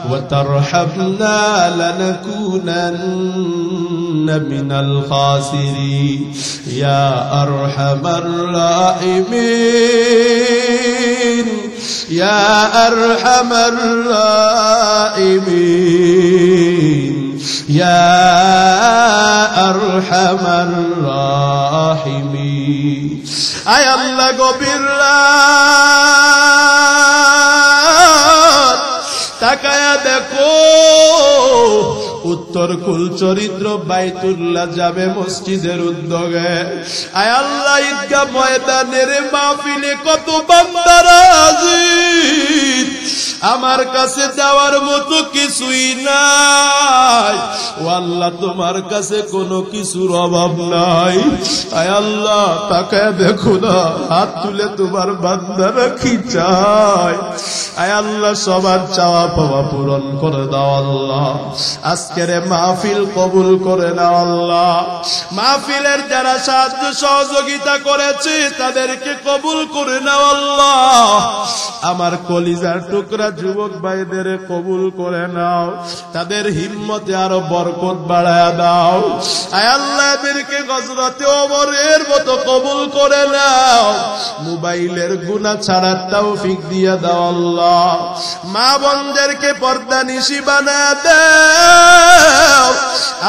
وترحمنا لنكونن من الخاسرين يا أرحم الراحمين يا أرحم الراحمين يا أرحم الراحمين। আয় আল্লাহ, গভীর রাত, তাকায়া দেখো, উত্তর কুল চরিত্র বাইতুল্লাহ যাবে মসজিদের উদ্যোগে। আয় আল্লাহ, ঈদগাহ ময়দানের মাহফিলে কত বান্দারা হাজির, আমার কাছে দেওয়ার মতো কিছুই নাই। ও আল্লাহ, তোমার কাছে কোনো কিছুর অভাব নাই। আয় আল্লাহ, তাকায় দেখো না, হাত তুলে তোমার বান্দারা কি চায়। আয় আল্লাহ, সবার চাওয়া পাওয়া পূরণ করে দাও আল্লাহ। আজকের মাহফিল কবুল করে নাও আল্লাহ। মাহফিলের যারা সাহায্য সহযোগিতা করেছে তাদেরকে কবুল করে নাও আল্লাহ। আমার কলিজার টুকরা যুবক ভাইদের কবুল করে নাও, তাদের হিম্মতে আরো বরকত বাড়ায়া দাও। আয় আল্লাহ, এদেরকে হযরতে ওমরের মতো কবুল করে নাও। মোবাইলের গুনাহ ছাড়ার তৌফিক দিয়া দাও আল্লাহ। মা বোনদেরকে পর্দানিশি বানায়া দাও।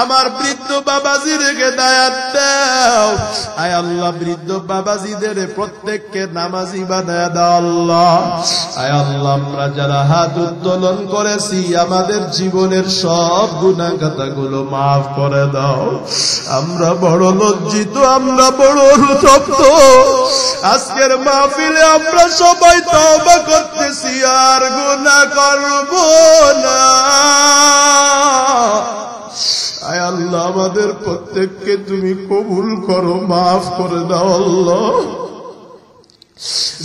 আমার বৃদ্ধ বাবাজিদেরকে দায়াত দাও। আয় আল্লাহ, বৃদ্ধ বাবাজিদের প্রত্যেককে নামাজি বানায়া দাও আল্লাহ। আয় আল্লাহ, আমরা যারা হাত উত্তোলন করেছি আমাদের জীবনের সব গুনাহ খাতাগুলো মাফ করে দাও। আমরা বড় লজ্জিত, আমরা বড় অনুতপ্ত। আজকের মাহফিলে আমরা সবাই তওবা করতেছি, আর গুনাহ করব না। আয় আল্লাহ, আমাদের প্রত্যেককে তুমি কবুল করো, মাফ করে দাও আল্লাহ।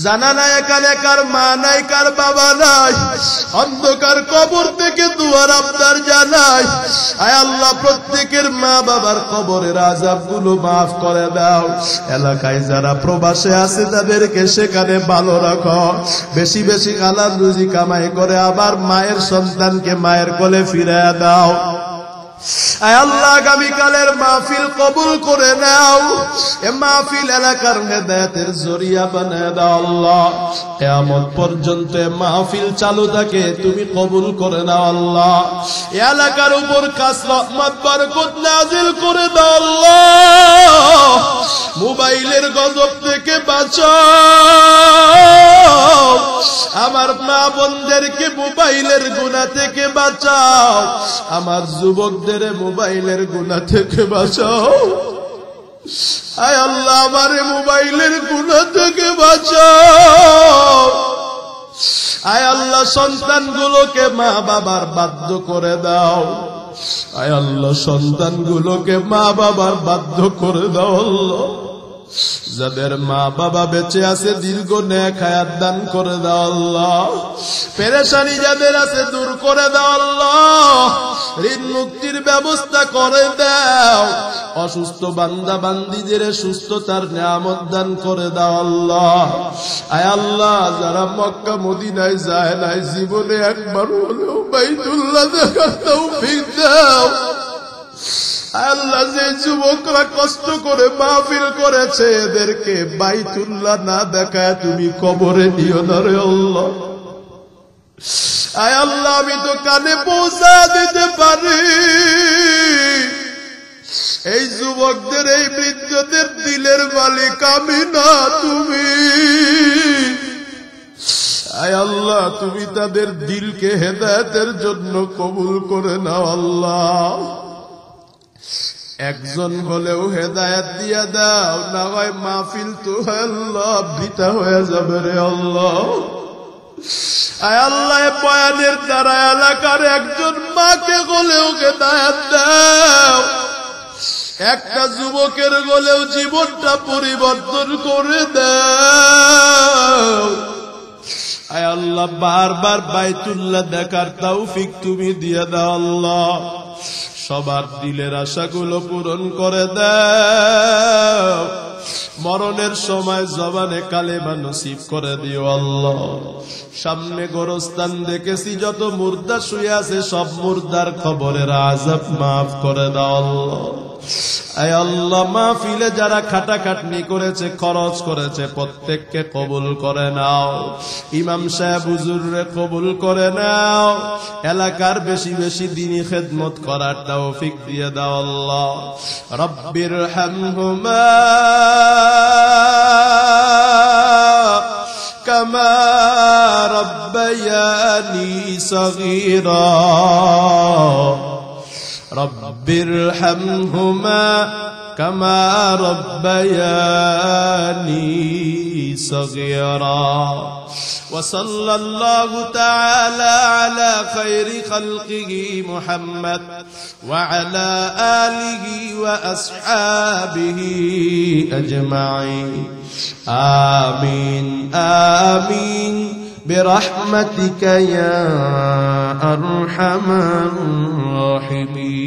জানা নাই এখানে কার মা নাই, কার বাবা নাই, অন্ধকার কবর থেকে দুয়ার আবদার জানাই। আয় আল্লাহ, প্রত্যেকের মা বাবার কবরের আযাবগুলো মাফ করে দাও। এলাকায় যারা প্রবাসে আছে তাদেরকে সেখানে ভালো রাখো, বেশি বেশি হালাল রুজি কামাই করে আবার মায়ের সন্তানকে মায়ের কোলে ফিরিয়ে দাও। আয় আল্লাহ, আগামীকালের মাহফিল কবুল করে নাও। এ মাহফিল এলাকার হেদায়েতের জরিয়া বানায় দাও আল্লাহ। কিয়ামত পর্যন্ত এ মাহফিল চালু থাকে, তুমি কবুল করে নাও আল্লাহ। এ এলাকার উপর খাস রহমত বরকত নাযিল করে দাও আল্লাহ। মোবাইলের গজব থেকে বাঁচাও। আমার মা বোনদেরকে মোবাইলের গুনাহ থেকে বাঁচাও। আমার যুবকদের মোবাইলের গুনাহ থেকে বাঁচাও। আয় আল্লাহ, আমার মোবাইলের গুনাহ থেকে বাঁচাও। আয় আল্লাহ, সন্তানগুলোকে মা বাবার বাধ্য করে দাও। আয় আল্লাহ, সন্তানগুলোকে মা বাবার বাধ্য করে দাও আল্লাহ। যাদের মা বাবা বেঁচে আছে দীর্ঘ নেক হায়াত দান করে দাও আল্লাহ। পেরেশানি যাদের আছে দূর করে দাও আল্লাহ। ঋণ মুক্তির ব্যবস্থা করে দাও। অসুস্থ বান্দা বান্দীদের সুস্থতার নিয়ামত দান করে দাও আল্লাহ। আয় আল্লাহ, যারা মক্কা মদিনায় যায় নাই, জীবনে একবার হলেও বাইতুল্লাহ দেখার তৌফিক দাও। আল্লাহ, যে যুবকরা কষ্ট করে মাহফিল করেছে, এদেরকে বাইতুল্লাহ না দেখায় তুমি কবরে দিও না রে আল্লাহ। আয় আল্লাহ, আমি তো কানে পৌঁছা দিতে পারি, এই যুবকদের এই বৃদ্ধদের দিলের মালিক আমি না, তুমি। আয় আল্লাহ, তুমি তাদের দিলকে হেদায়েতের জন্য কবুল করে নাও আল্লাহ। একজন হলেও হেদায়েত দিয়া দাও, না হয় মাহফিল তো আল্লাহ বৃথা হয়ে যাবে রে আল্লাহ। আয় আল্লাহ, বয়ানের দ্বারা এলাকার একজন মাকে হলেও হেদায়েত দাও, একটা যুবকের হলেও জীবনটা পরিবর্তন করে দাও। আয় আল্লাহ, বারবার বাইতুল্লাহ দেখার তৌফিক তুমি দিয়ে দাও আল্লাহ। সবার দিলের আশাগুলো পূরণ করে দাও। মরণের সময় জবানে কালেমা নসিব করে দিও আল্লাহ। সামনে গোরস্থান দেখেছি, যত মুর্দা শুয়ে আছে সব মুর্দার খবরের আযাব মাফ করে দাও আল্লাহ। আয় আল্লাহ, মাহফিলে যারা খাটাখাটনি করেছে, খরচ করেছে, প্রত্যেককে কবুল করে নাও। ইমাম সাহেব হুজুররে কবুল করে নাও। এলাকার বেশি বেশি দ্বীনি খেদমত করার তৌফিক দিয়ে দাও আল্লাহ। রব্বির হামহুমা কামা রব্বায়ানি সগীরা। রব্বির হামহুমা কামা রব্বায়ানি সগীরা। وصلى الله تعالى على خير خلقه محمد وعلى آله وأصحابه أجمعين. آمين آمين برحمتك يا أرحم الراحمين.